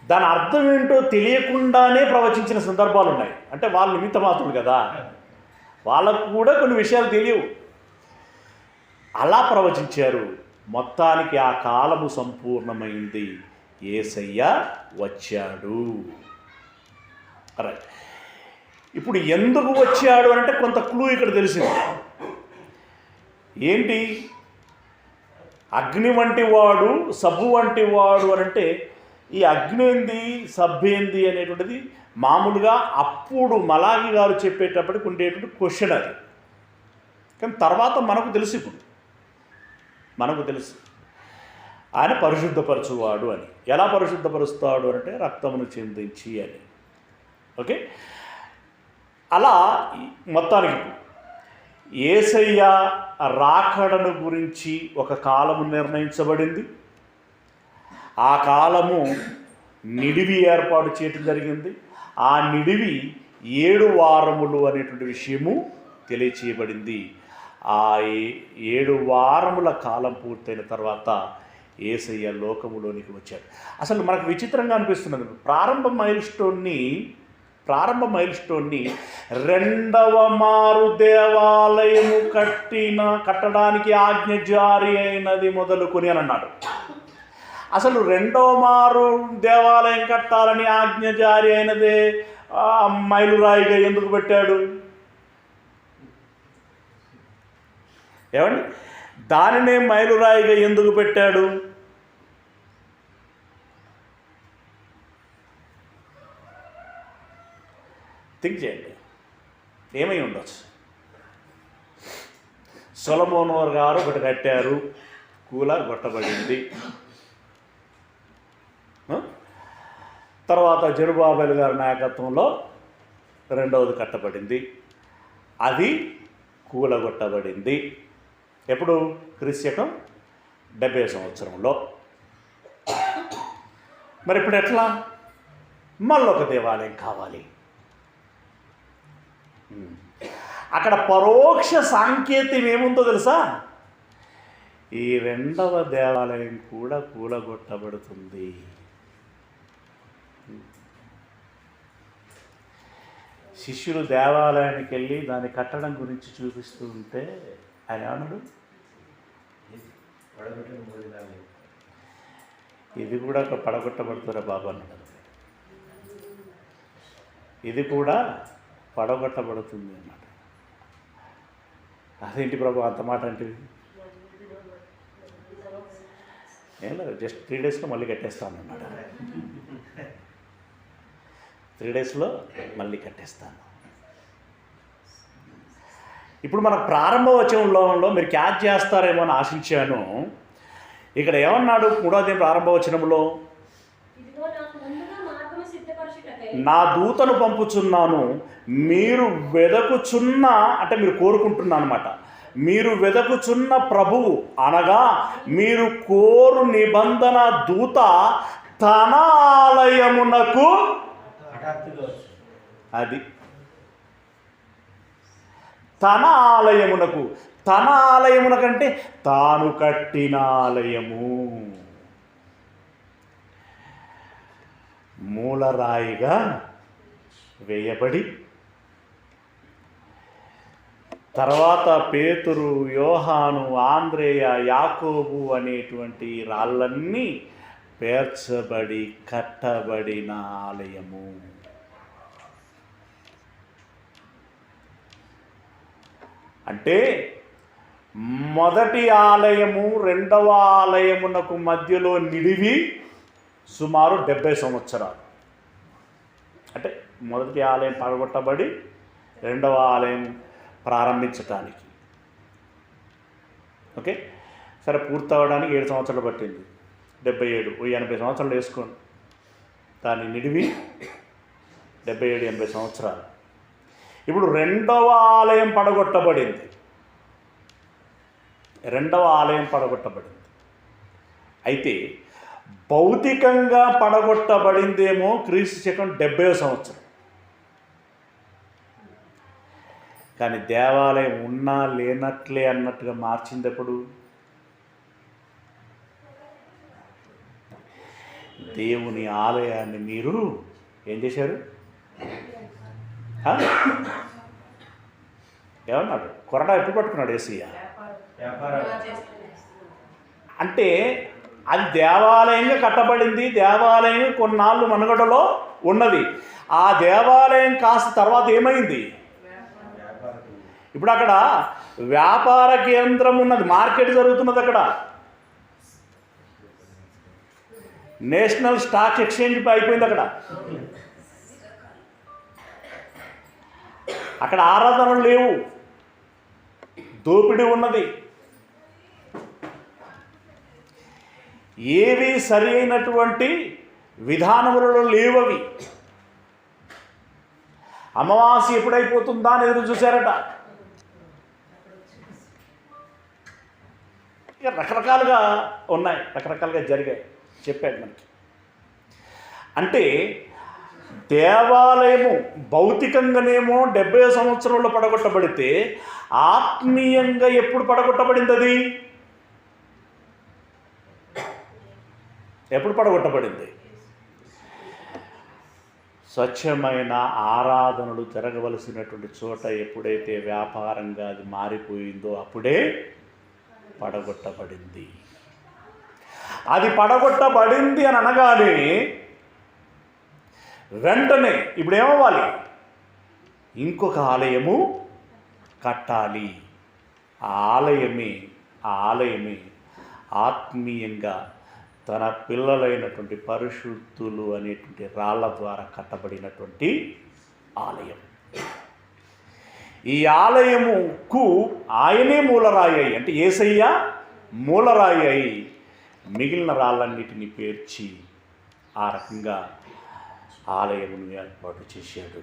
S1: దాని అర్థం ఏంటో తెలియకుండానే ప్రవచించిన సందర్భాలు ఉన్నాయి. అంటే వాళ్ళు నిమిత్త మాత్రులు కదా, వాళ్ళకు కూడా కొన్ని విషయాలు తెలియవు. అలా ప్రవచించారు. మొత్తానికి ఆ కాలము సంపూర్ణమైంది, యేసయ్య వచ్చాడు. రైట్. ఇప్పుడు ఎందుకు వచ్చాడు అంటే కొంత క్లూ ఇక్కడ తెలిసింది. ఏంటి? అగ్ని వంటి వాడు, సబ్బు వంటి వాడు అని అంటే ఈ అగ్ని ఏంది, సబ్బు ఏంది అనేటువంటిది మామూలుగా అప్పుడు మలాగి గారు చెప్పేటప్పటికి ఉండేటువంటి క్వశ్చన్ అది. కానీ తర్వాత మనకు తెలుసు, ఇప్పుడు మనకు తెలుసు ఆయన పరిశుద్ధపరచువాడు అని. ఎలా పరిశుద్ధపరుస్తాడు అంటే రక్తమును చిందించి అని. ఓకే. అలా మొత్తానికి యేసయ్య రాకడను గురించి ఒక కాలము నిర్ణయించబడింది. ఆ కాలము నిడివి ఏర్పాటు చేయడం జరిగింది. ఆ నిడివి 7 వారములు అనేటువంటి విషయము తెలియచేయబడింది. ఆ 7 వారముల కాలం పూర్తయిన తర్వాత యేసయ్య లోకములోనికి వచ్చాడు. అసలు మనకు విచిత్రంగా అనిపిస్తున్నది, ప్రారంభ మైల్ స్టోన్ని 2వ మారు దేవాలయము కట్టడానికి ఆజ్ఞ జారీ అయినది మొదలుకొని అని అన్నాడు. అసలు 2వ మారు దేవాలయం కట్టాలని ఆజ్ఞ జారీ అయినదే మైలురాయిగా ఎందుకు పెట్టాడు? ఏమండి, దానినే మైలురాయిగా ఎందుకు పెట్టాడు? థింక్ చేయండి, ఏమై ఉండొచ్చు. సొలొమోను గారు ఒకటి కట్టారు, కూలగొట్టబడింది. తర్వాత జెరుబాబెలు గారి నాయకత్వంలో 2వది కట్టబడింది, అది కూలగొట్టబడింది. ఎప్పుడు? క్రీస్తుశకం 70 సంవత్సరంలో. మరి ఇప్పుడు ఎట్లా? మళ్ళొక దేవాలయం కావాలి. అక్కడ పరోక్ష సాంకేత్యం ఏముందో తెలుసా? ఈ 2వ దేవాలయం కూడా కూలగొట్టబడుతుంది. శిష్యులు దేవాలయానికి వెళ్ళి దాన్ని కట్టడం గురించి చూపిస్తూ ఉంటే ఆయన ఏమన్నాడు, ఇది కూడా ఒక పడగొట్టబడుతురా బాబు అన్నాడు. ఇది కూడా పడగొట్టబడుతుంది అన్నమాట. అదేంటి ప్రభు అంత మాట అంటే, ఏం లేదు, జస్ట్ 3 డేస్లో మళ్ళీ కట్టేస్తాను అన్నాడు. 3 డేస్లో మళ్ళీ కట్టేస్తాను. ఇప్పుడు మన ప్రారంభ వచనంలో మీరు క్యాచ్ చేస్తారేమో అని ఆశించాను. ఇక్కడ ఏమన్నాడు 3వ అధ్యాయం ప్రారంభ వచనంలో, నా దూతను పంపుచున్నాను, మీరు వెదకుచున్న, అంటే మీరు కోరుకుంటున్నా అనమాట, మీరు వెదకుచున్న ప్రభువు అనగా మీరు కోరు నిబంధన దూత తన ఆలయమునకు, అది తన ఆలయమునకు, తన ఆలయమునకంటే తాను కట్టిన ఆలయము, మూలరాయిగా వేయబడి, తర్వాత పేతురు, యోహాను, ఆంద్రేయ, యాకోబు అనేటువంటి రాళ్ళన్నీ పేర్చబడి కట్టబడిన ఆలయము. అంటే మొదటి ఆలయము రెండవ ఆలయమునకు మధ్యలో నిడివి సుమారు 70 సంవత్సరాలు. అంటే మొదటి ఆలయం పడగొట్టబడి రెండవ ఆలయం ప్రారంభించటానికి, ఓకే, సరే, పూర్తవడానికి 7 సంవత్సరాలు పట్టింది. 77, 80 సంవత్సరాలు వేసుకోండి. దాని నిడివి 77-80 సంవత్సరాలు. ఇప్పుడు రెండవ ఆలయం పడగొట్టబడింది. అయితే భౌతికంగా పడగొట్టబడిందేమో క్రీస్తు శకం 70వ సంవత్సరం. కానీ దేవాలయం ఉన్నా లేనట్లే అన్నట్టుగా మార్చింది ఎప్పుడు? దేవుని ఆలయాన్ని మీరు ఏం చేశారు? ఏమన్నాడు? కొరడా ఎప్పుడు పట్టుకున్నాడు ఏసయ్య? అంటే అది దేవాలయంగా కట్టబడింది, దేవాలయం కొన్నాళ్ళు మనుగడలో ఉన్నది. ఆ దేవాలయం కాస్త తర్వాత ఏమైంది? ఇప్పుడు అక్కడ వ్యాపార కేంద్రం ఉన్నది, మార్కెట్ జరుగుతున్నది. అక్కడ నేషనల్ స్టాక్ ఎక్స్చేంజ్ అయిపోయింది. అక్కడ ఆరాధనలు లేవు, దోపిడీ ఉన్నది. ఏవి సరి అయినటువంటి విధానములలో లేవవి. అమావాస్య ఎప్పుడైపోతుందా అని ఎదురు చూశారట. ఇక రకరకాలుగా ఉన్నాయి, రకరకాలుగా జరిగాయి, చెప్పాడు మనకి. అంటే దేవాలయము భౌతికంగానేమో 70 సంవత్సరంలో పడగొట్టబడితే ఆత్మీయంగా ఎప్పుడు పడగొట్టబడింది? అది ఎప్పుడు పడగొట్టబడింది? స్వచ్ఛమైన ఆరాధనలు జరగవలసినటువంటి చోట ఎప్పుడైతే వ్యాపారంగా అది మారిపోయిందో అప్పుడే పడగొట్టబడింది. అది పడగొట్టబడింది అని అనగానే వెంటనే ఇప్పుడు ఏమవ్వాలి? ఇంకొక ఆలయము కట్టాలి. ఆ ఆలయమే ఆత్మీయంగా తన పిల్లలైనటువంటి పరిశుద్ధులు అనేటువంటి రాళ్ళ ద్వారా కట్టబడినటువంటి ఆలయం. ఈ ఆలయముకు ఆయనే మూలరాయి అయి, అంటే యేసయ్య మూలరాయి అయి మిగిలిన రాళ్ళన్నిటిని పేర్చి ఆ రకంగా ఆలయమును ఏర్పాటు చేశాడు.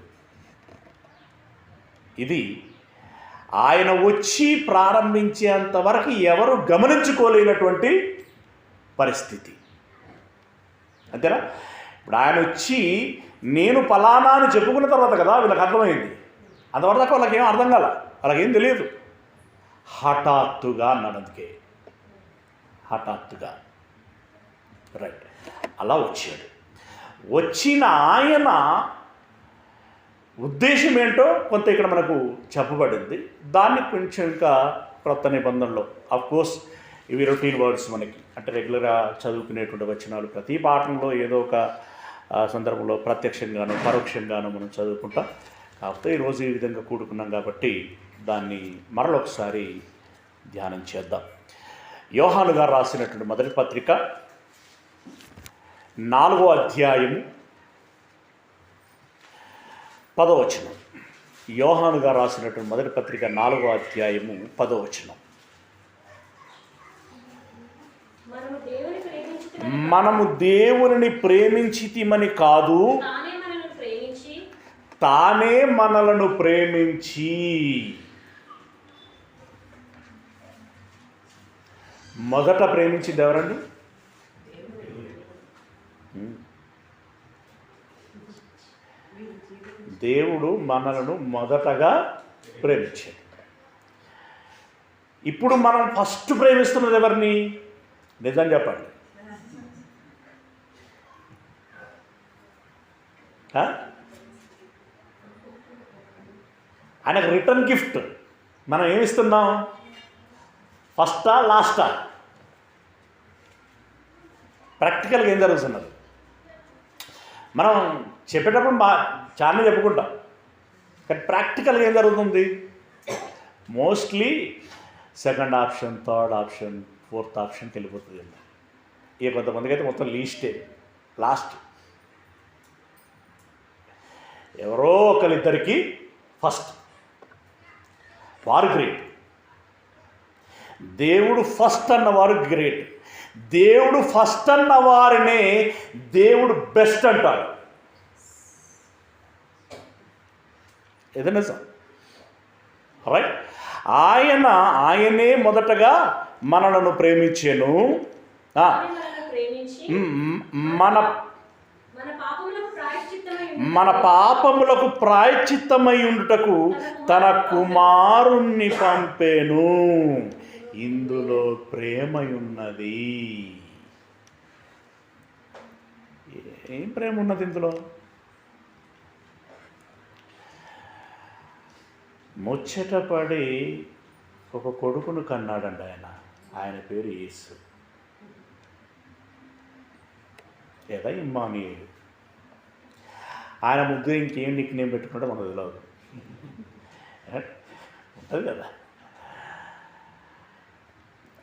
S1: ఇది ఆయన వచ్చి ప్రారంభించేంత వరకు ఎవరు గమనించుకోలేనటువంటి పరిస్థితి. అంతేనా? ఇప్పుడు ఆయన వచ్చి నేను ఫలానా అని చెప్పుకున్న తర్వాత కదా వీళ్ళకి అర్థమైంది. అంతవరకు వాళ్ళకి ఏం అర్థం కాల, వాళ్ళకేం తెలియదు. హఠాత్తుగా అన్నాడు. అందుకే హఠాత్తుగా, రైట్, అలా వచ్చాడు. వచ్చిన ఆయన ఉద్దేశం ఏంటో కొంత ఇక్కడ మనకు చెప్పబడింది. దాన్ని కొంచెం ఇంకా క్రొత్త నిబంధనలో కోర్స్ ఇవి రొటీన్ వర్డ్స్ మనకి, అంటే రెగ్యులర్గా చదువుకునేటువంటి వచనాలు ప్రతి పాఠంలో ఏదో ఒక సందర్భంలో ప్రత్యక్షంగానో పరోక్షంగానో మనం చదువుకుంటాం. కాకపోతే ఈరోజు ఈ విధంగా కూడుకున్నాం కాబట్టి దాన్ని మరొకసారి ధ్యానం చేద్దాం. యోహాను గారు రాసినటువంటి మొదటి పత్రిక 4వ అధ్యాయము 10వ వచనం. యోహాను గారు రాసినటువంటి మొదటి పత్రిక 4వ అధ్యాయము 10వ వచనం. మనము దేవునిని ప్రేమించితిమని కాదు, తానే మనలను ప్రేమించి. మొదట ప్రేమించింది ఎవరండి? దేవుడు మనలను మొదటగా ప్రేమించాడు. ఇప్పుడు మనం ఫస్ట్ ప్రేమిస్తున్నది ఎవరిని? నిజం చెప్పండి. ఆయనకు రిటర్న్ గిఫ్ట్ మనం ఏమిస్తున్నాం? ఫస్టా లాస్టా? ప్రాక్టికల్గా ఏం జరుగుతున్నది? మనం చెప్పేటప్పుడు చాలా చెప్పుకుంటాం, కానీ ప్రాక్టికల్గా ఏం జరుగుతుంది? Mostly second option, third option, fourth ఆప్షన్కి వెళ్ళిపోతుంది. కొంతమందికి అయితే మొత్తం లీస్టే, లాస్ట్. ఎవరో ఒకరిద్దరికి ఫస్ట్. వారు గ్రేట్. దేవుడు ఫస్ట్ అన్నవారు గ్రేట్. దేవుడు ఫస్ట్ అన్న వారినే దేవుడు బెస్ట్ అంటాడు. ఇది నిజం. రైట్. ఆయనే మొదటగా మనలను ప్రేమించాను. మన పాపములకు ప్రాయశ్చిత్తమై ఉండుటకు తన కుమారుణ్ణి పంపెను. ఇందులో ప్రేమయున్నది. ఏం ప్రేమ ఉన్నది ఇందులో? ముచ్చటపడి ఒక కొడుకును కన్నాడండి ఆయన పేరు యేసు లేదా ఇమ్మానుయేలు. ఆయన ముద్దు ఇంకేం నిక్నేమ్ పెట్టుకుంటే మనకు తెలియదు, ఉంటుంది కదా.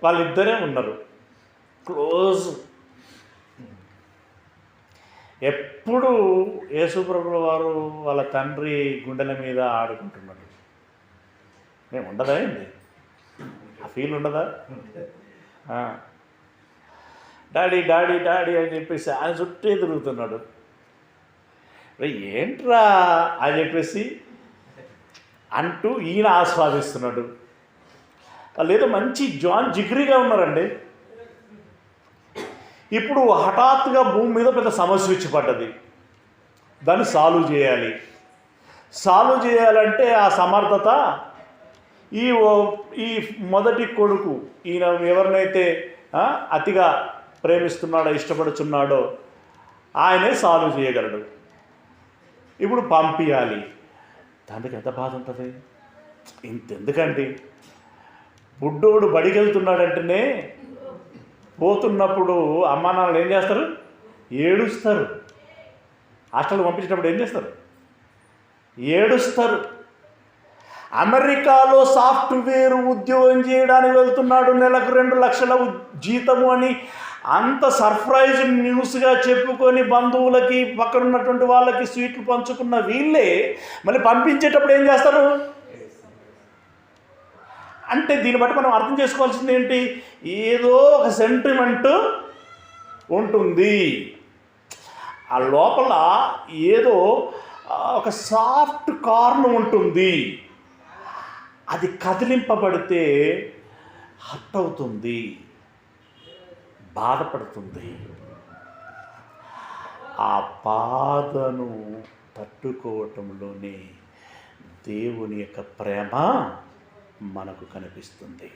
S1: వాళ్ళిద్దరే ఉన్నారు క్లోజ్. ఎప్పుడు యేసుప్రభుల వారు వాళ్ళ తండ్రి గుండెల మీద ఆడుకుంటున్నాడు. మేము ఉండదా ఏంటి? ఆ ఫీల్ ఉండదా? డాడీ డాడీ డాడీ అని చెప్పేసి ఆయన చుట్టే తిరుగుతున్నాడు. ఏంట్రా అని చెప్పేసి అంటూ ఈయన ఆస్వాదిస్తున్నాడు. వాళ్ళు ఏదో మంచి జిగ్రీగా ఉన్నారండి. ఇప్పుడు హఠాత్తుగా భూమి మీద పెద్ద సమస్య వచ్చి పడ్డది. దాన్ని సాల్వ్ చేయాలంటే ఆ సమర్థత ఈ మొదటి కొడుకు, ఈయన ఎవరినైతే అతిగా ప్రేమిస్తున్నాడో ఇష్టపడుచున్నాడో ఆయనే సాల్వ్ చేయగలడు. ఇప్పుడు పంపించాలి. దానికి ఎంత బాధ ఉంటుంది? ఇంతెందుకండి, బుడ్డోడు బడికి వెళ్తున్నాడంటేనే పోతున్నప్పుడు అమ్మా నాన్నలు ఏం చేస్తారు? ఏడుస్తారు. హాస్టల్కి పంపించేటప్పుడు ఏం చేస్తారు? ఏడుస్తారు. అమెరికాలో సాఫ్ట్వేర్ ఉద్యోగం చేయడానికి వెళ్తున్నాడు, నెలకు 2 లక్షల జీతము అని అంత సర్ప్రైజ్ న్యూస్గా చెప్పుకొని బంధువులకి పక్కన ఉన్నటువంటి వాళ్ళకి స్వీట్లు పంచుకున్న వీళ్ళే మళ్ళీ పంపించేటప్పుడు ఏం చేస్తారు? అంటే దీన్ని బట్టి మనం అర్థం చేసుకోవాల్సింది ఏంటి? ఏదో ఒక సెంటిమెంట్ ఉంటుంది ఆ లోపల, ఏదో ఒక సాఫ్ట్ కార్న్ ఉంటుంది. అది కదిలింపబడితే హర్ట్ అవుతుంది, బాధపడుతుంది. ఆ బాధను తట్టుకోవటంలోనే దేవుని యొక్క ప్రేమ మనకు కనిపిస్తుంది.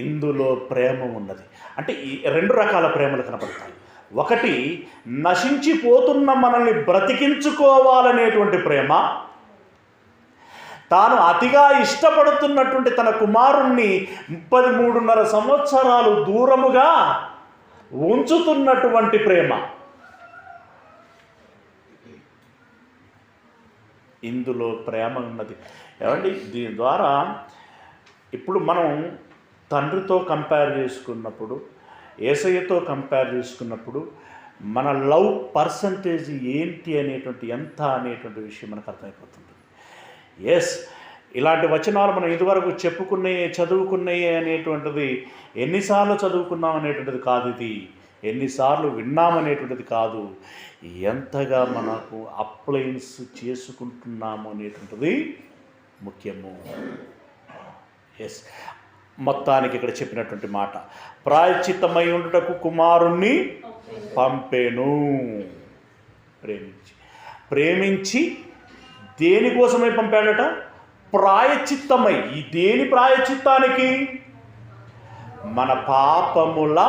S1: ఇందులో ప్రేమ ఉన్నది. అంటే ఈ 2 రకాల ప్రేమలు కనపడతాయి. ఒకటి నశించిపోతున్న మనల్ని బ్రతికించుకోవాలనేటువంటి ప్రేమ, తాను అతిగా ఇష్టపడుతున్నటువంటి తన కుమారుణ్ణి 33.5 సంవత్సరాలు దూరముగా ఉంచుతున్నటువంటి ప్రేమ. ఇందులో ప్రేమ ఉన్నది. ఏమండి, దీని ద్వారా ఇప్పుడు మనం తండ్రితో కంపేర్ చేసుకున్నప్పుడు, యేసయ్యతో కంపేర్ చేసుకున్నప్పుడు మన లవ్ పర్సంటేజ్ ఏంటి అనేటువంటి, ఎంత అనేటువంటి విషయం మనకు అర్థమైపోతుంది. ఎస్, ఇలాంటి వచనాలు మనం ఇదివరకు చదువుకున్నాయి అనేటువంటిది ఎన్నిసార్లు చదువుకున్నాం అనేటువంటిది కాదు, ఇది ఎన్నిసార్లు విన్నామనేటువంటిది కాదు, ఎంతగా మనకు అప్లయన్స్ చేసుకుంటున్నాము అనేటువంటిది ముఖ్యము. ఎస్, మొత్తానికి ఇక్కడ చెప్పినటువంటి మాట, ప్రాయశ్చిత్తమై ఉండుటకు కుమారుణ్ణి పంపేను. ప్రేమించి దేనికోసమై పంపాడట? ప్రాయశ్చిత్తమై. ఈ దేని ప్రాయశ్చిత్తానికి? మన పాపముల,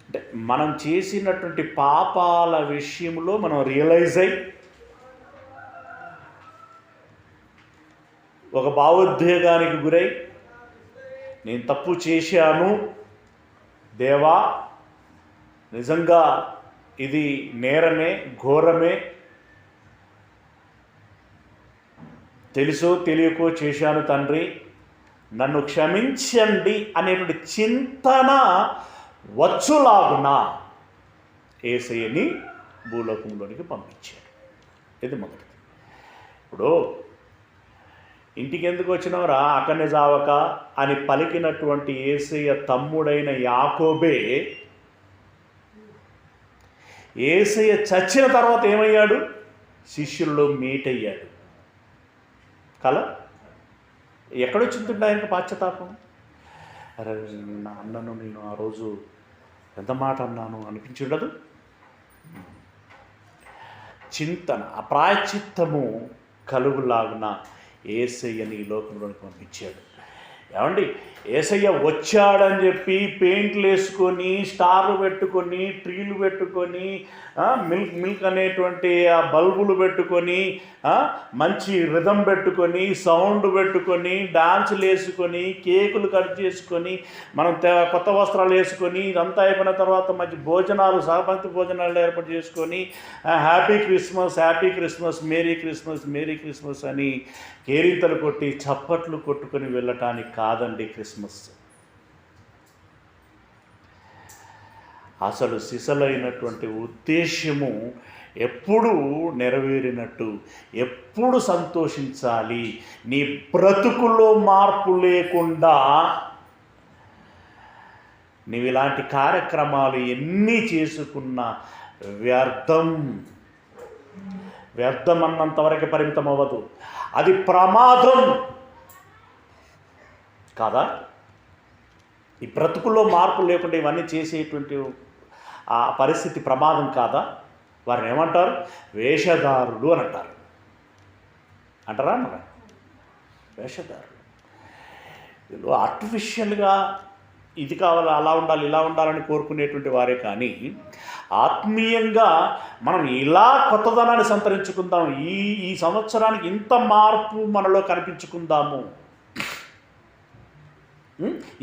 S1: అంటే మనం చేసినటువంటి పాపాల విషయంలో మనం రియలైజ్ అయ్యి ఒక భావోద్వేగానికి గురై, నేను తప్పు చేశాను దేవా, నిజంగా ఇది నేరమే, ఘోరమే, తెలుసో తెలియకో చేశాను తండ్రి, నన్ను క్షమించండి అనేటువంటి చింతన వచ్చులాగున యేసయ్యని భూలోకంలోనికి పంపించాడు. ఇది మొదటిది. ఇప్పుడు ఇంటికి ఎందుకు వచ్చినవరా అక్కడనే జావక అని పలికినటువంటి యేసయ్య తమ్ముడైన యాకోబే యేసయ్య చచ్చిన తర్వాత ఏమయ్యాడు? శిష్యుల్లో మీట్ అయ్యాడు. కల ఎక్కడొచ్చిందంటే ఆయనకు పాశ్చాత్తాపం. అరే, నా అన్నను నేను ఆ రోజు ఎంత మాట అన్నాను అనిపించి ఉండదు. చింతన, అప్రాయచిత్తము కలుగులాగున యేసయ్యని ఈ లోకంలోకి పంపించాడు. ఏమండి, యేసయ్య వచ్చాడని చెప్పి పెయింట్లు వేసుకొని, స్టార్లు పెట్టుకొని, ట్రీలు పెట్టుకొని, మిల్క్ అనేటువంటి ఆ బల్బులు పెట్టుకొని, మంచి రిథం పెట్టుకొని, సౌండ్ పెట్టుకొని, డాన్సులు వేసుకొని, కేకులు కట్ చేసుకొని, మనం కొత్త వస్త్రాలు వేసుకొని, ఇదంతా అయిపోయిన తర్వాత మంచి భోజనాలు, సహపంక్తి భోజనాలు ఏర్పాటు చేసుకొని, happy Christmas, happy Christmas, merry Christmas, merry Christmas అని కేరింతలు కొట్టి చప్పట్లు కొట్టుకొని వెళ్ళటానికి కాదండి క్రిస్మస్. అసలు సిసలైనటువంటి ఉద్దేశ్యము ఎప్పుడు నెరవేరినట్టు, ఎప్పుడు సంతోషించాలి. నీ బ్రతుకులో మార్పు లేకుండా నీవు ఇలాంటి కార్యక్రమాలు ఎన్ని చేసుకున్నా వ్యర్థం అన్నంతవరకు పరిమితం అవ్వదు. అది ప్రమాదం కాదా? ఈ బ్రతుకుల్లో మార్పు లేకుండా ఇవన్నీ చేసేటువంటి ఆ పరిస్థితి ప్రమాదం కాదా? వారిని ఏమంటారు? వేషధారులు అని అంటారు. అంటారా అన్నరా? వేషధారులు. వీళ్ళు ఆర్టిఫిషియల్గా ఇది కావాలి, అలా ఉండాలి, ఇలా ఉండాలని కోరుకునేటువంటి వారే కానీ ఆత్మీయంగా మనం ఇలా కొత్తదనాన్ని సంతరించుకుందాం, ఈ సంవత్సరానికి ఇంత మార్పు మనలో కనిపించుకుందాము,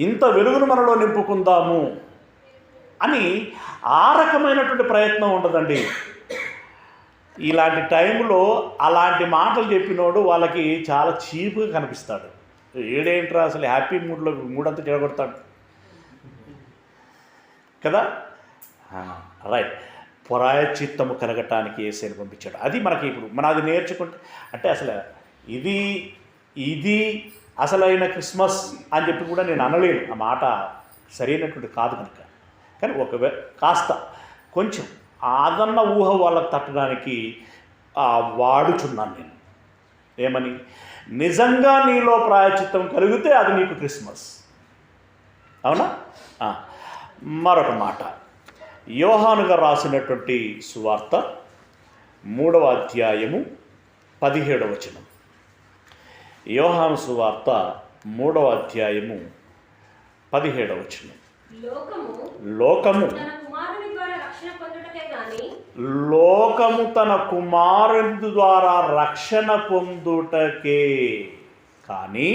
S1: ఇంత వెలుగును మనలో నింపుకుందాము అని ఆ రకమైనటువంటి ప్రయత్నం ఉండదండి. ఇలాంటి టైంలో అలాంటి మాటలు చెప్పినోడు వాళ్ళకి చాలా చీప్గా కనిపిస్తాడు. ఏడేంట్రా అసలు హ్యాపీ మూడంతా చెడగొడతాడు కదా. రైట్, ప్రాయశ్చిత్తము కలగటానికి యేసయ్యను పంపించాడు. అది మనకి ఇప్పుడు మనం అది నేర్చుకుంటే, అంటే అసలు ఇది అసలైన క్రిస్మస్ అని చెప్పి కూడా నేను అనలేను, ఆ మాట సరైనటువంటి కాదు కనుక. కానీ ఒకవేళ కాస్త కొంచెం ఆదన్న ఊహ వాళ్ళకు తట్టడానికి వాడుచున్నాను నేను. ఏమని? నిజంగా నీలో ప్రాయశ్చిత్తం కలిగితే అది నీకు క్రిస్మస్. అవునా? మరొక మాట, యోహాను గారు రాసినటువంటి సువార్త 3వ అధ్యాయము 17వ వచనం. యోహాను సువార్త 3వ అధ్యాయము 17వ వచనం. లోకము లోకము తన కుమారుని ద్వారా రక్షణ పొందుటకే కానీ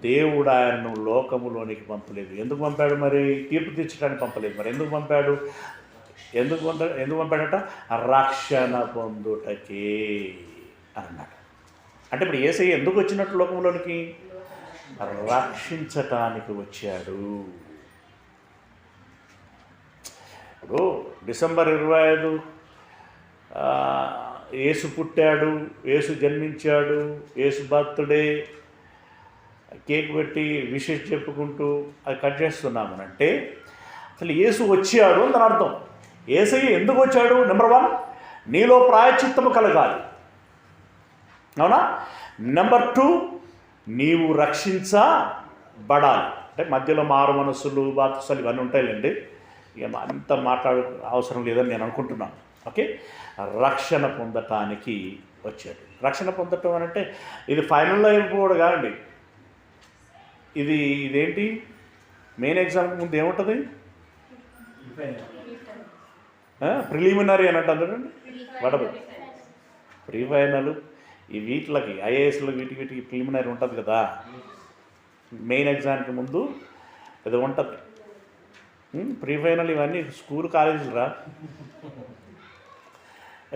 S1: దేవుడు ఆయనను లోకములోనికి పంపలేదు. ఎందుకు పంపాడు? మరి తీర్పు తీర్చడానికి పంపలేదు. మరి ఎందుకు పంపాడు? ఎందుకు పంపాడట? రక్షణ పొందుటకే అన్నాడు. అంటే ఇప్పుడు యేసయ్య ఎందుకు వచ్చినట్టు లోకంలోనికి? రక్షించటానికి వచ్చాడు. ఇప్పుడు డిసెంబర్ 25 యేసు పుట్టాడు, యేసు జన్మించాడు, యేసు బర్త్డే కేక్ పెట్టి విషెస్ చెప్పుకుంటూ అది కట్ చేస్తున్నాము అంటే అసలు యేసు వచ్చాడు అని దాని అర్థం. యేసయ్య ఎందుకు వచ్చాడు? నెంబర్ 1, నీలో ప్రాయశ్చిత్తము కలగాలి, అవునా? నెంబర్ 2, నీవు రక్షించబడాలి. అంటే మధ్యలో మారు మనస్సులు, బాప్తిసాలు ఇవన్నీ ఉంటాయిలేండి, ఇక అంత మాట్లాడ అవసరం లేదని నేను అనుకుంటున్నాను. ఓకే, రక్షణ పొందటానికి వచ్చాడు. రక్షణ పొందటం అని అంటే ఇది ఫైనల్లో అయిపోవడం కాదండి. ఇదేంటి మెయిన్ ఎగ్జామ్కి ముందు ఏముంటుంది? ప్రిలిమినరీ అని అంటారు. వడబడి ప్రీ ఫైనల్ ఈ వీటిలకి ఐఏఎస్లో వీటికి ప్రిలిమినరీ ఉంటుంది కదా. మెయిన్ ఎగ్జామ్కి ముందు ఏదో ఉంటుంది. ప్రీ ఫైనల్ ఇవన్నీ స్కూల్ కాలేజీలు రా.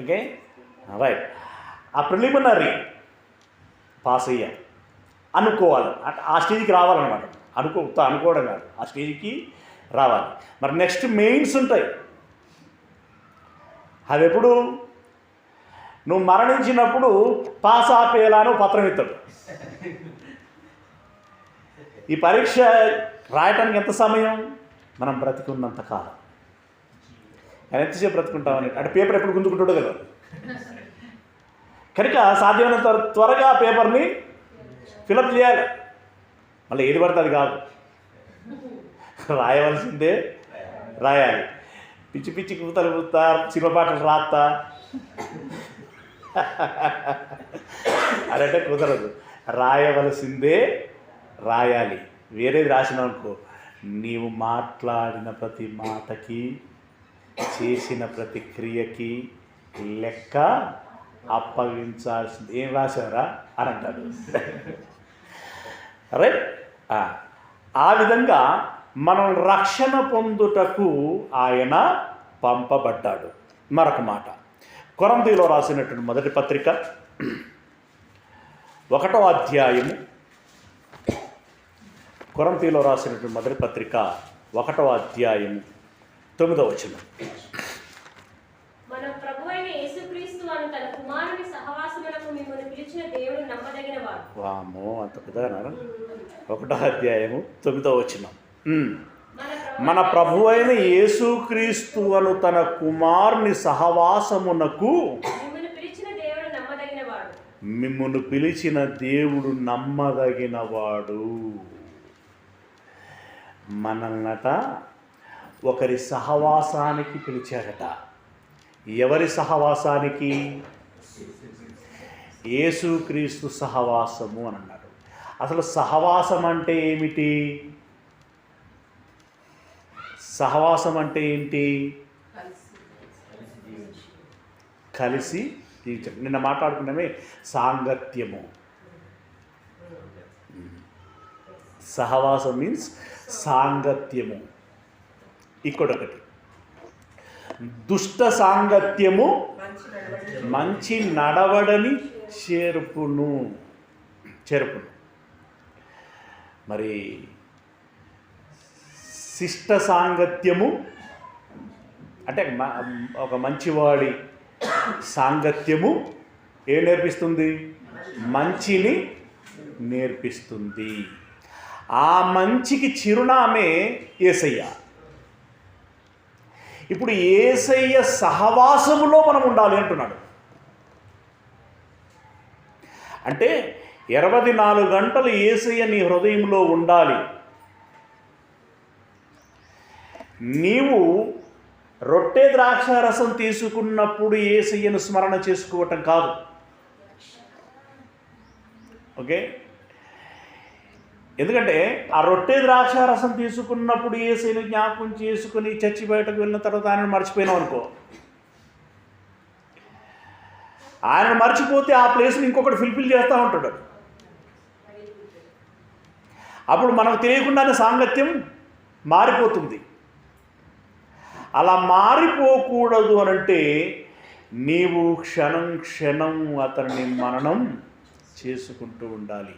S1: Okay, right. ఆ ప్రిలిమినరీ పాస్ అయ్యా అనుకోవాలి, ఆ స్టేజ్కి రావాలన్నమాట. అనుకోవడం కాదు, ఆ స్టేజ్కి రావాలి. మరి నెక్స్ట్ మెయిన్స్ ఉంటాయి. అది ఎప్పుడు? నువ్వు మరణించినప్పుడు పాస్ ఆపేలాను పత్రం ఇస్తాడు. ఈ పరీక్ష రాయటానికి ఎంత సమయం? మనం బ్రతికున్నంత కాలం. ఆయన ఎంతసేపు బ్రతుకుంటామని అంటే పేపర్ ఎప్పుడు గుంజుకుంటాడో కదా. కనుక సాధ్యమైనంత త్వరగా పేపర్ని ఫిలప్ చేయాలి. మళ్ళీ ఏది పడితే అది కాదు, రాయవలసిందే రాయాలి. పిచ్చి పిచ్చి కూతలు కూతా, సినిమా పాటలు రాస్తా అదంటే కుదరదు. రాయవలసిందే రాయాలి. వేరేది రాసినావనుకో, నీవు మాట్లాడిన ప్రతి మాటకి, చేసిన ప్రతి క్రియకి లెక్క అప్పగించాల్సింది. ఏం రాశారా అని అంటాడు. రైట్. ఆ విధంగా మనం రక్షణ పొందుటకు ఆయన పంపబడ్డాడు. మరొక మాట, కొరింథీయులో రాసినటువంటి మొదటి పత్రిక 1వ అధ్యాయము, కొరింథీయులో రాసినటువంటి మొదటి పత్రిక 1వ అధ్యాయము 9వ వచనం.
S2: మన ప్రభువైన యేసుక్రీస్తు అను తన కుమారుని సహవాసమునకు మిమ్మల్ని పిలిచిన దేవుడు నమ్మదగినవాడు.
S1: వామ్మో, అంత పెద్దగా. 1వ అధ్యాయము 9వ వచనం. మన ప్రభువైన యేసుక్రీస్తు అను తన కుమారుని సహవాసమునకు మిమ్మును పిలిచిన దేవుడు నమ్మదగినవాడు. మనల్నట ఒకరి సహవాసానికి పిలిచాడట. ఎవరి సహవాసానికి? యేసుక్రీస్తు సహవాసము అని అన్నాడు. అసలు సహవాసం అంటే ఏమిటి? సహవాసం అంటే ఏంటి? కలిసి జీవించడం. నిన్న మాట్లాడుకున్నామే సాంగత్యము. సహవాసం మీన్స్ సాంగత్యము. ఇంకొకటి దుష్ట సాంగత్యము మంచి నడవడని చేర్పును. మరి శిష్ట సాంగత్యము అంటే ఒక మంచివాడి సాంగత్యము ఏం నేర్పిస్తుంది? మంచిని నేర్పిస్తుంది. ఆ మంచికి చిరునామే యేసయ్య. ఇప్పుడు యేసయ్య సహవాసములో మనం ఉండాలి అంటున్నాడు. అంటే 24 గంటలు యేసయ్య నీ హృదయంలో ఉండాలి. నీవు రొట్టె ద్రాక్ష రసం తీసుకున్నప్పుడు యేసయ్యను స్మరణ చేసుకోవటం కాదు. ఓకే, ఎందుకంటే ఆ రొట్టె ద్రాక్షారసం తీసుకున్నప్పుడు యేసయ్యను జ్ఞాపకం చేసుకుని చర్చి బయటకు వెళ్ళిన తర్వాత ఆయనను మర్చిపోయినాం అనుకో, ఆయన మర్చిపోతే ఆ ప్లేస్ని ఇంకొకటి ఫిల్ఫిల్ చేస్తూ ఉంటాడు. అప్పుడు మనకు తెలియకుండానే సాంగత్యం మారిపోతుంది. అలా మారిపోకూడదు అనంటే నీవు క్షణం క్షణం అతన్ని మననం చేసుకుంటూ ఉండాలి.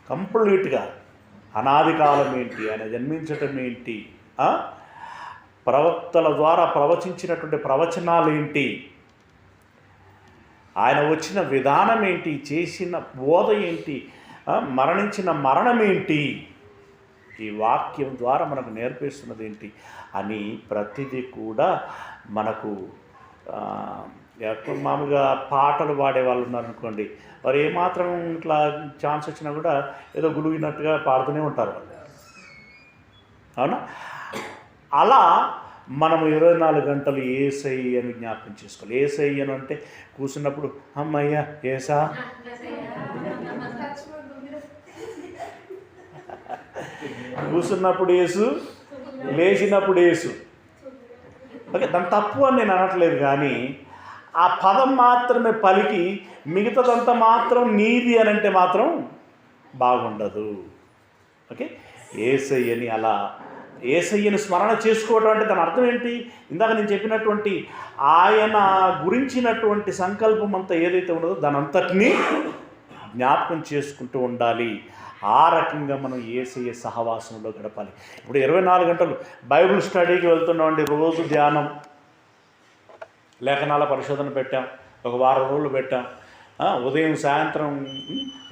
S1: కంప్లీట్గా అనాది కాలం ఏంటి, ఆయన జన్మించటం ఏంటి, ప్రవక్తల ద్వారా ప్రవచించినటువంటి ప్రవచనాలు ఏంటి, ఆయన వచ్చిన విధానం ఏంటి, చేసిన బోధ ఏంటి, మరణించిన మరణం ఏంటి, ఈ వాక్యం ద్వారా మనకు నేర్పిస్తున్నది ఏంటి అని ప్రతిదీ కూడా మనకు మామూలుగా పాటలు పాడే వాళ్ళు ఉన్నారనుకోండి, వారు ఏమాత్రం ఇట్లా ఛాన్స్ వచ్చినా కూడా ఏదో గులుగినట్టుగా పాడుతూనే ఉంటారు వాళ్ళు, అవునా? అలా మనము 24 గంటలు యేసయ్యను జ్ఞాపకం చేసుకోవాలి. యేసయ్యను అంటే కూర్చున్నప్పుడు అమ్మయ్య ఏసా, కూర్చున్నప్పుడు యేసు, లేచినప్పుడు యేసు. ఓకే, దాని తప్పు అని నేను అనట్లేదు, కానీ ఆ పదం మాత్రమే పలికి మిగతాదంతా మాత్రం నీది అని అంటే మాత్రం బాగుండదు. ఓకే, యేసయ్యని అలా యేసయ్యని స్మరణ చేసుకోవడం అంటే దాని అర్థం ఏంటి? ఇందాక నేను చెప్పినటువంటి ఆయన గురించినటువంటి సంకల్పం అంతా ఏదైతే ఉన్నదో దాని అంతటినీ జ్ఞాపకం చేసుకుంటూ ఉండాలి. ఆ రకంగా మనం యేసయ్య సహవాసంలో గడపాలి. ఇప్పుడు 24 గంటలు బైబిల్ స్టడీకి వెళ్తున్నామండి, రోజు ధ్యానం, లేఖనాల పరిశోధన పెట్టాం, ఒక వారం రోజులు పెట్టాం, ఉదయం సాయంత్రం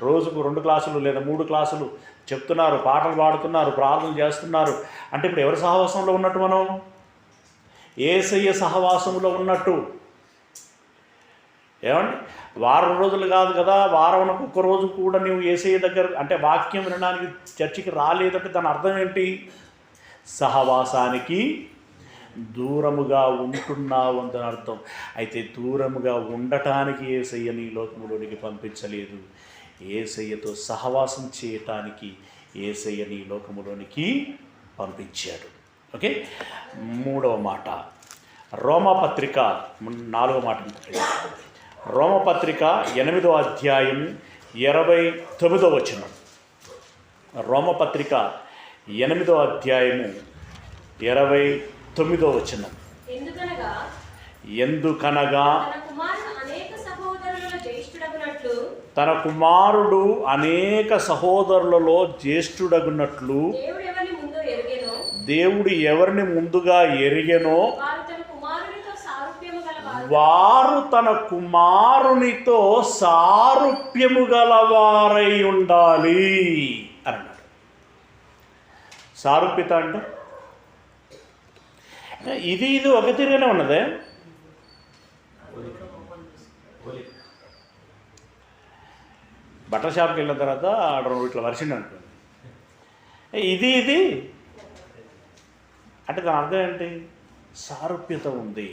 S1: రోజుకు 2 క్లాసులు లేదా 3 క్లాసులు చెప్తున్నారు, పాటలు పాడుతున్నారు, ప్రార్థన చేస్తున్నారు. అంటే ఇప్పుడు ఎవరి సహవాసంలో ఉన్నట్టు? మనం యేసయ్య సహవాసంలో ఉన్నట్టు. ఏమండి, వారం రోజులు కాదు కదా, వారం ఒక్క రోజు కూడా నువ్వు యేసయ్య దగ్గర అంటే వాక్యం వినడానికి చర్చికి రాలేదంటే దాని అర్థం ఏంటి? సహవాసానికి దూరముగా ఉంటున్నావు అని అర్థం. అయితే దూరముగా ఉండటానికి యేసయ్యని లోకములోనికి పంపించలేదు, యేసయ్యతో సహవాసం చేయటానికి యేసయ్యని లోకములోనికి పంపించాడు. ఓకే, 3వ మాట రోమపత్రిక 4వ మాట. రోమపత్రిక 8వ అధ్యాయం 29వ వచనం. రోమపత్రిక 8వ అధ్యాయము 29వ వచనం. ఎందుకనగా తన కుమారుడు అనేక సహోదరులలో జ్యేష్ఠుడగునట్లు దేవుడు ఎవరిని ముందుగా ఎరిగెనో వారు తన కుమారునితో సారూప్యము గలవారై ఉండాలి అన్నాడు. సారూప్యత అంటే ఇది ఒక తీరుగానే ఉన్నదే. బట్టల షాప్కి వెళ్ళిన తర్వాత ఆర్డర్ ఇట్లా వరిసిండి అనుకోండి, ఇది అంటే దాని అర్థం ఏంటి? సారూప్యత ఉంది,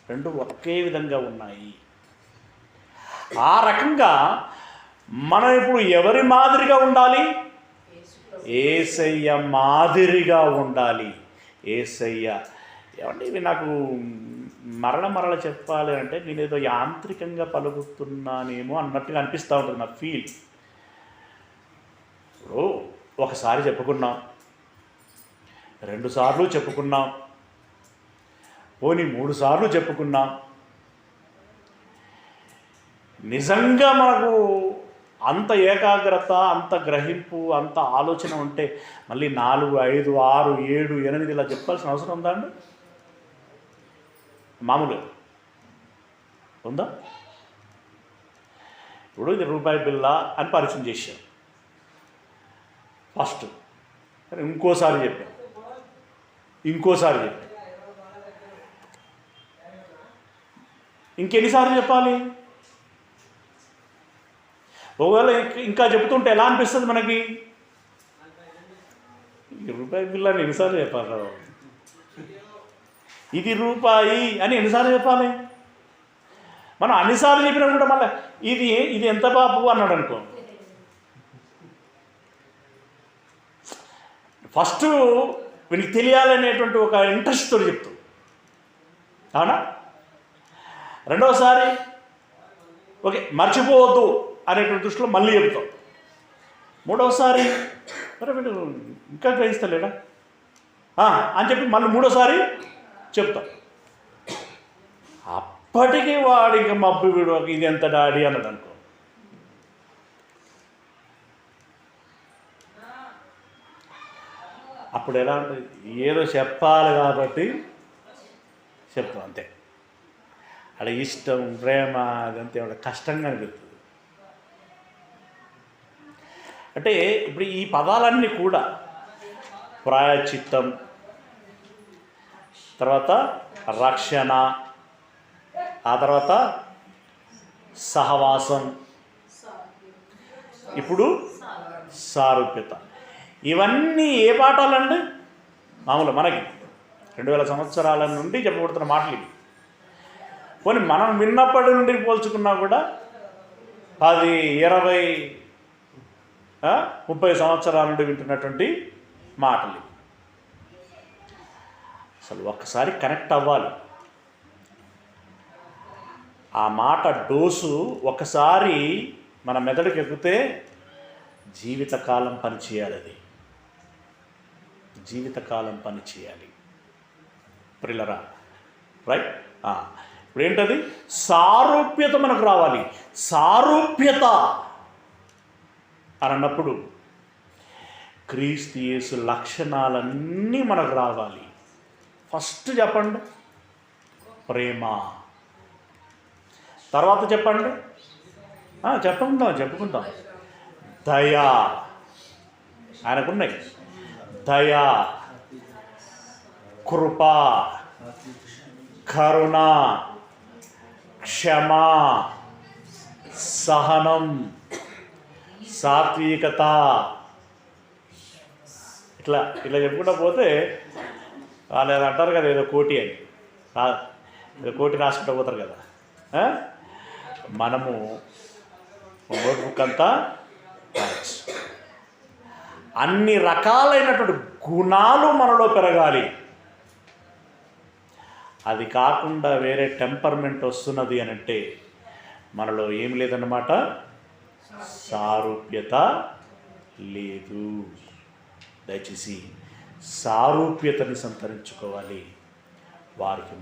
S1: రెండు ఒకే విధంగా ఉన్నాయి. ఆ రకంగా మనం ఇప్పుడు ఎవరి మాదిరిగా ఉండాలి? యేసయ్య మాదిరిగా ఉండాలి. యేసయ్య ఏమంటే ఇవి నాకు మరల చెప్పాలి అంటే నేను ఏదో యాంత్రికంగా పలుకుతున్నానేమో అన్నట్టుగా అనిపిస్తూ ఉంటుంది నా ఫీల్. ఇప్పుడు ఒకసారి చెప్పుకున్నాం, 2 సార్లు చెప్పుకున్నాం, పోనీ 3 సార్లు చెప్పుకున్నాం. నిజంగా మనకు అంత ఏకాగ్రత, అంత గ్రహింపు, అంత ఆలోచన ఉంటే మళ్ళీ 4, 5, 6, 7, 8 ఇలా చెప్పాల్సిన అవసరం ఉందా అండి? మామూలుగా ఉందా? ఇప్పుడు ఇది రూపాయి బిళ్ళ అని పరిచయం చేశాం ఫస్ట్, ఇంకోసారి చెప్పాం, ఇంకెన్నిసార్లు చెప్పాలి? ఒకవేళ ఇంకా చెబుతుంటే ఎలా అనిపిస్తుంది మనకి? ఈ రూపాయి బిళ్ళని ఎన్నిసార్లు చెప్పాలి? ఇది రూపాయి అని ఎన్నిసార్లు చెప్పాలి? మనం అన్నిసార్లు చెప్పినా కూడా మళ్ళీ ఇది ఎంత బాపు అన్నాడు అనుకో, ఫస్ట్ వీనికి తెలియాలనేటువంటి ఒక ఇంట్రెస్ట్తో చెప్తావు, అవునా? రెండవసారి ఓకే మర్చిపోవద్దు అనేటువంటి దృష్టిలో మళ్ళీ చెప్తాం. మూడవసారి మరి వీడు ఇంకా గ్రహిస్తలేడా అని చెప్పి మళ్ళీ మూడోసారి చెప్తాం. అప్పటికి వాడు ఇంకా మబ్బు వీడు ఇది ఎంత డాడీ అన్నది అనుకో. అప్పుడు ఎలా ఉంటుంది, ఏదో చెప్పాలి కాబట్టి చెప్తాం అంతే. అక్కడ ఇష్టం ప్రేమ అదంతా ఏమైనా కష్టంగా అనిపిస్తుంది. అంటే ఇప్పుడు ఈ పదాలన్నీ కూడా ప్రాయశ్చిత్తం, తర్వాత రక్షణ, ఆ తర్వాత సహవాసం, ఇప్పుడు సారూప్యత, ఇవన్నీ ఏ పాఠాలండి? మామూలు మనకి 2000 సంవత్సరాల నుండి చెప్పబడుతున్న మాటలు ఇవి. పోనీ మనం విన్నప్పటి నుండి పోల్చుకున్నా కూడా 10, 20, 30 సంవత్సరాల నుండి వింటున్నటువంటి మాటలు. అసలు ఒక్కసారి కనెక్ట్ అవ్వాలి. ఆ మాట డోసు ఒకసారి మన మెదడుకి ఎక్కితే జీవితకాలం పనిచేయాలి. అది జీవితకాలం పనిచేయాలి ప్రిల్లరా, రైట్? ఇప్పుడు ఏంటది? సారూప్యత మనకు రావాలి. సారూప్యత అని అన్నప్పుడు క్రీస్తు యేసు లక్షణాలన్నీ మనకు రావాలి. ఫస్ట్ చెప్పండి ప్రేమ, తర్వాత చెప్పండి చెప్పుకుందాం దయా. ఆయనకున్నాయి దయా, కృప, కరుణ, క్షమ, సహనం, సాత్వికత. ఇట్లా చెప్పుకుంటా పోతే వాళ్ళు ఏదో అంటారు కదా, ఏదో కోటి అని, ఏదో కోటి రాసుకుంటూ పోతారు కదా. మనము నోట్బుక్ అంతా అన్ని రకాలైనటువంటి గుణాలు మనలో పెరగాలి. అది కాకుండా వేరే టెంపర్మెంట్ వస్తున్నది అని అంటే మనలో ఏం లేదన్నమాట, సారూప్యత లేదు. దయచేసి సారూప్యతని సంతరించుకోవాలి. వారికి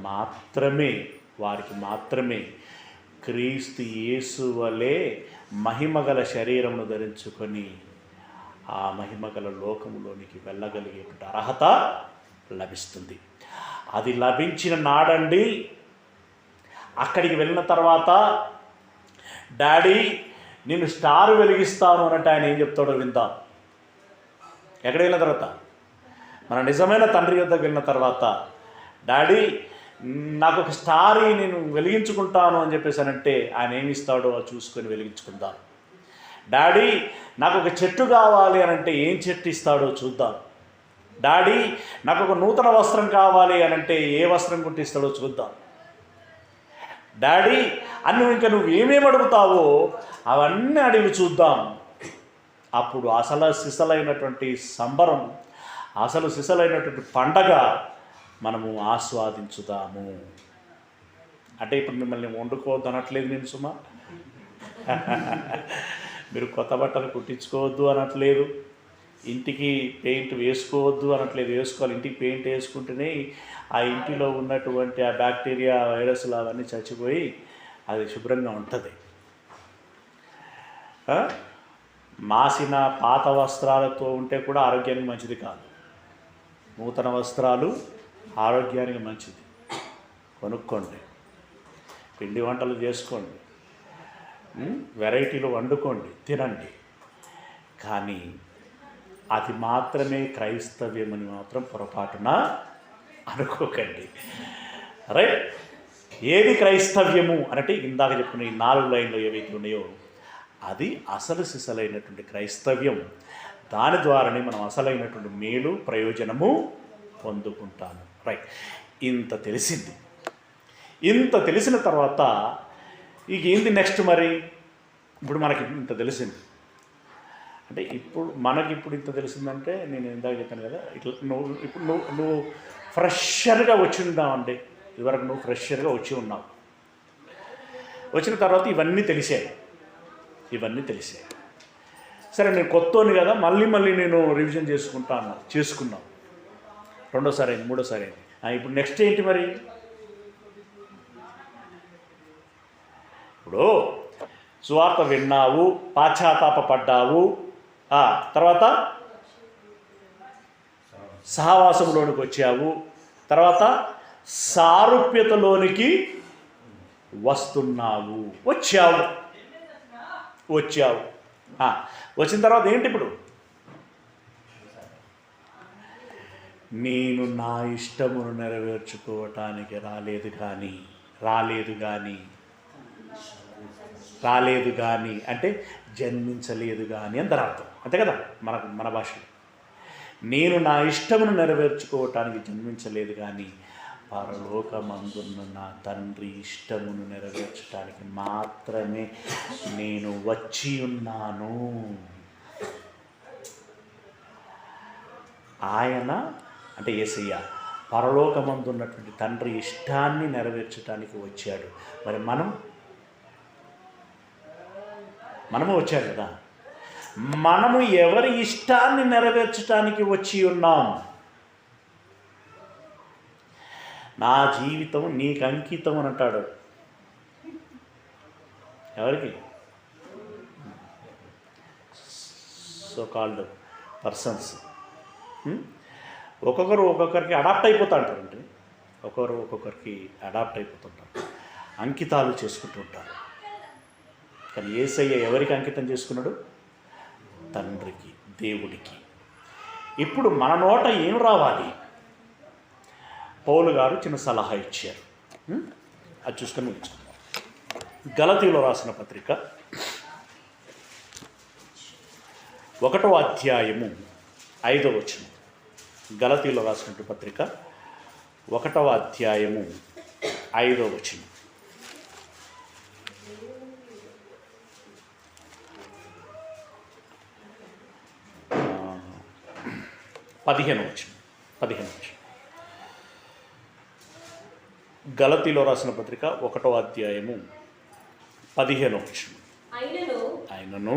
S1: మాత్రమే క్రీస్తు యేసు వలె మహిమగల శరీరమును ధరించుకొని ఆ మహిమగల లోకములోనికి వెళ్ళగలిగేటువంటి అర్హత లభిస్తుంది. అది లభించిన నాడండి అక్కడికి వెళ్ళిన తర్వాత డాడీ నేను స్టార్ వెలిగిస్తాను అన్నట్టు ఆయన ఏం చెప్తాడో విందాం. ఎక్కడికి వెళ్ళిన తర్వాత, మన నిజమైన తండ్రి వద్దకు వెళ్ళిన తర్వాత డాడీ నాకు ఒక స్టార్ నేను వెలిగించుకుంటాను అని చెప్పేసానంటే ఆయన ఏమి ఇస్తాడో అది చూసుకొని వెలిగించుకుందాం. డాడీ నాకు ఒక చెట్టు కావాలి అని అంటే ఏం చెట్టు ఇస్తాడో చూద్దాం. డాడీ నాకు ఒక నూతన వస్త్రం కావాలి అని అంటే ఏ వస్త్రం కుట్టిస్తాడో చూద్దాం. డాడీ ఇంకా నువ్వు ఏమేమి అడుగుతావో అవన్నీ అడిగి చూద్దాం. అప్పుడు సిసలైనటువంటి సంబరం, సిసలైనటువంటి పండగ మనము ఆస్వాదించుదాము. అంటే ఇప్పుడు మిమ్మల్ని వండుకోవద్దు అనట్లేదు నేను సుమా, మీరు కొత్త బట్టలు కుట్టించుకోవద్దు అనట్లేదు, ఇంటికి పెయింట్ వేసుకోవద్దు అనట్లేదు. వేసుకోవాలి. ఇంటికి పెయింట్ వేసుకుంటేనే ఆ ఇంటిలో ఉన్నటువంటి ఆ బ్యాక్టీరియా, వైరస్లు అవన్నీ చచ్చిపోయి అది శుభ్రంగా ఉంటుంది. మాసిన పాత వస్త్రాలతో ఉంటే కూడా ఆరోగ్యానికి మంచిది కాదు. నూతన వస్త్రాలు ఆరోగ్యానికి మంచిది. కొనుక్కోండి, పిండి వంటలు చేసుకోండి, వెరైటీలు వండుకోండి, తినండి. కానీ అది మాత్రమే క్రైస్తవ్యం అని మాత్రం పొరపాటున అనుకోకండి. రైట్? ఏది క్రైస్తవ్యము అంటే ఇందాక చెప్పుకున్న ఈ 4 లైన్లు ఏవైతే ఉన్నాయో అది సిసలైనటువంటి క్రైస్తవ్యం. దాని ద్వారానే మనం అసలైనటువంటి మేలు ప్రయోజనము పొందుకుంటాము. రైట్? ఇంత తెలిసిన తర్వాత ఇక ఏంది నెక్స్ట్? మరి ఇప్పుడు మనకి ఇంత తెలిసింది అంటే మనకి ఇంత తెలిసిందంటే నేను ఇందాక చెప్పాను కదా, ఇట్లా నువ్వు ఫ్రెషర్గా వచ్చి ఉన్నావండి. ఇదివరకు నువ్వు ఫ్రెషర్గా వచ్చి ఉన్నావు. వచ్చిన తర్వాత ఇవన్నీ తెలిసాయి. సరే నేను కొత్తోని కదా, మళ్ళీ నేను రివిజన్ చేసుకున్నాం. రెండోసారి అయింది, మూడోసారి అయింది. ఇప్పుడు నెక్స్ట్ ఏంటి మరి? ఇప్పుడు సువార్త విన్నావు, పాశ్చాత్తాపడ్డావు, తర్వాత సహవాసంలోనికి వచ్చావు, తర్వాత సారూప్యతలోనికి వస్తున్నావు. వచ్చావు. వచ్చిన తర్వాత ఏంటి ఇప్పుడు? నేను నా ఇష్టమును నెరవేర్చుకోవటానికి రాలేదు కానీ అంటే జన్మించలేదు కానీ అని దాని అర్థం. అంతే కదా మన భాషలో. నేను నా ఇష్టమును నెరవేర్చుకోవటానికి జన్మించలేదు కానీ పరలోకమందున్న నా తండ్రి ఇష్టమును నెరవేర్చడానికి మాత్రమే నేను వచ్చి ఉన్నాను. ఆయన అంటే యేసయ్య పరలోకమందున్నటువంటి తండ్రి ఇష్టాన్ని నెరవేర్చడానికి వచ్చాడు. మరి మనము వచ్చాడు కదా, మనము ఎవరి ఇష్టాన్ని నెరవేర్చడానికి వచ్చి ఉన్నాం? నా జీవితం నీకు అంకితం అని అంటాడు. ఎవరికి? So called persons. ఒక్కొక్కరికి అడాప్ట్ అయిపోతూ ఉంటారండి. ఒక్కొక్కరికి అడాప్ట్ అయిపోతుంటారు, అంకితాలు చేసుకుంటుంటారు. కానీ యేసయ్య ఎవరికి అంకితం చేసుకున్నాడు? తండ్రికి, దేవుడికి. ఇప్పుడు మన నోట ఏం రావాలి? పౌలు గారు చిన్న సలహా ఇచ్చారు. అది చూసుకొని ఉంచుకుందాం. గలతీలో రాసిన పత్రిక 1వ అధ్యాయము 5వ వచనం. గలతీలో రాసినటువంటి పత్రిక 1వ అధ్యాయము 5వ వచనం. పదిహేను వచనం. గలతీలో రాసిన పత్రిక 1వ అధ్యాయము 15వ వచనం. ఆయనను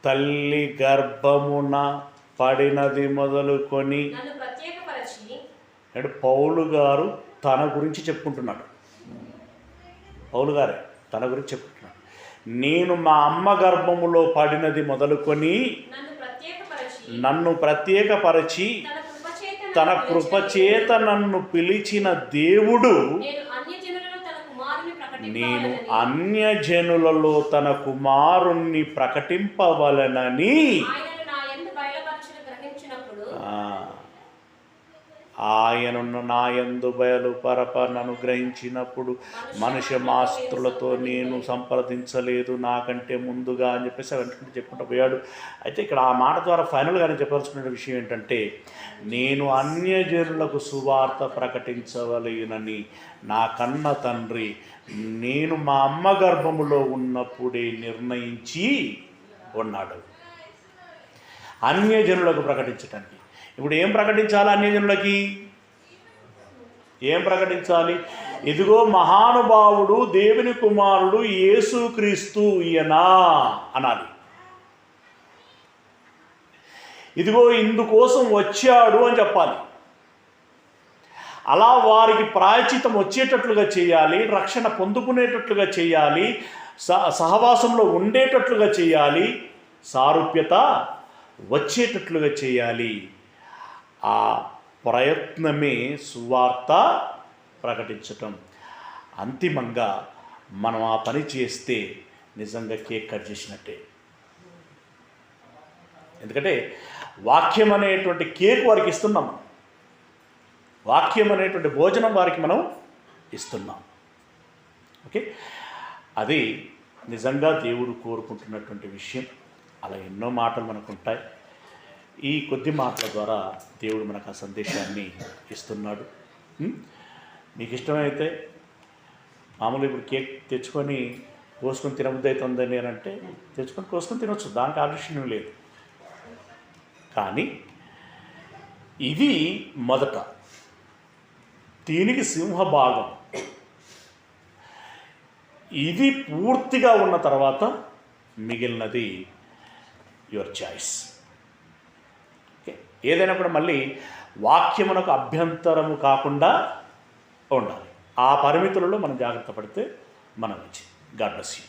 S1: తల్లి గర్భమున పడినది మొదలుకొని అంటే పౌలు గారు తన గురించి చెప్పుకుంటున్నాడు. నేను మా అమ్మ గర్భములో పడినది మొదలుకొని నన్ను ప్రత్యేకపరచి తన కృపచేత నన్ను పిలిచిన దేవుడు నేను అన్యజనులలో తన కుమారుణ్ణి ప్రకటింపవలనని ఆయనను నా యందు బయలుపరపనను గ్రహించినప్పుడు మనుష్య మాస్త్రులతో నేను సంప్రదించలేదు నాకంటే ముందుగా అని చెప్పేసి వెంటనే చెప్పుకుంటూ పోయాడు. అయితే ఇక్కడ ఆ మాట ద్వారా ఫైనల్గా నేను చెప్పాల్సిన విషయం ఏంటంటే, నేను అన్యజనులకు సువార్త ప్రకటించవలెనని నా కన్న తండ్రి నేను మా అమ్మ గర్భములో ఉన్నప్పుడే నిర్ణయించి ఉన్నాడు. అన్యజనులకు ప్రకటించటానికి. ఇప్పుడు ఏం ప్రకటించాలి? అన్యజనులకి ఏం ప్రకటించాలి? ఇదిగో మహానుభావుడు దేవుని కుమారుడు యేసుక్రీస్తు ఈయనా అనాలి. ఇదిగో ఇందుకోసం వచ్చాడు అని చెప్పాలి. అలా వారికి ప్రాయశ్చిత్తం వచ్చేటట్లుగా చేయాలి, రక్షణ పొందుకునేటట్లుగా చేయాలి, సహవాసంలో ఉండేటట్లుగా చేయాలి, సారూప్యత వచ్చేటట్లుగా చేయాలి. ఆ ప్రయత్నమే సువార్త ప్రకటించటం. అంతిమంగా మనం ఆ పని చేస్తే నిజంగా కేక్ కట్ చేసినట్టే. ఎందుకంటే వాక్యం అనేటువంటి కేక్ వారికి ఇస్తున్నాం, వాక్యం అనేటువంటి భోజనం వారికి మనం ఇస్తున్నాం. ఓకే, అది నిజంగా దేవుడు కోరుకుంటున్నటువంటి విషయం. అలా ఎన్నో మాటలు మనకు ఉంటాయి. ఈ కొద్ది మాటల ద్వారా దేవుడు మనకు ఆ సందేశాన్ని ఇస్తున్నాడు. మీకు ఇష్టమైతే మామూలు ఇప్పుడు కేక్ తెచ్చుకొని కోసుకొని తినబుద్ధి అవుతుందని అని అంటే తెచ్చుకొని కోసుకొని తినొచ్చు, దానికి ఆలస్యం లేదు. కానీ ఇది మొదట, దీనికి సింహభాగం. ఇది పూర్తిగా ఉన్న తర్వాత మిగిలినది యువర్ చాయిస్. ఓకే, ఏదైనా కూడా మళ్ళీ వాక్యమునకు అభ్యంతరము కాకుండా ఉండాలి. ఆ పరిమితులలో మనం జాగ్రత్త పడితే మనం మంచి. God bless you.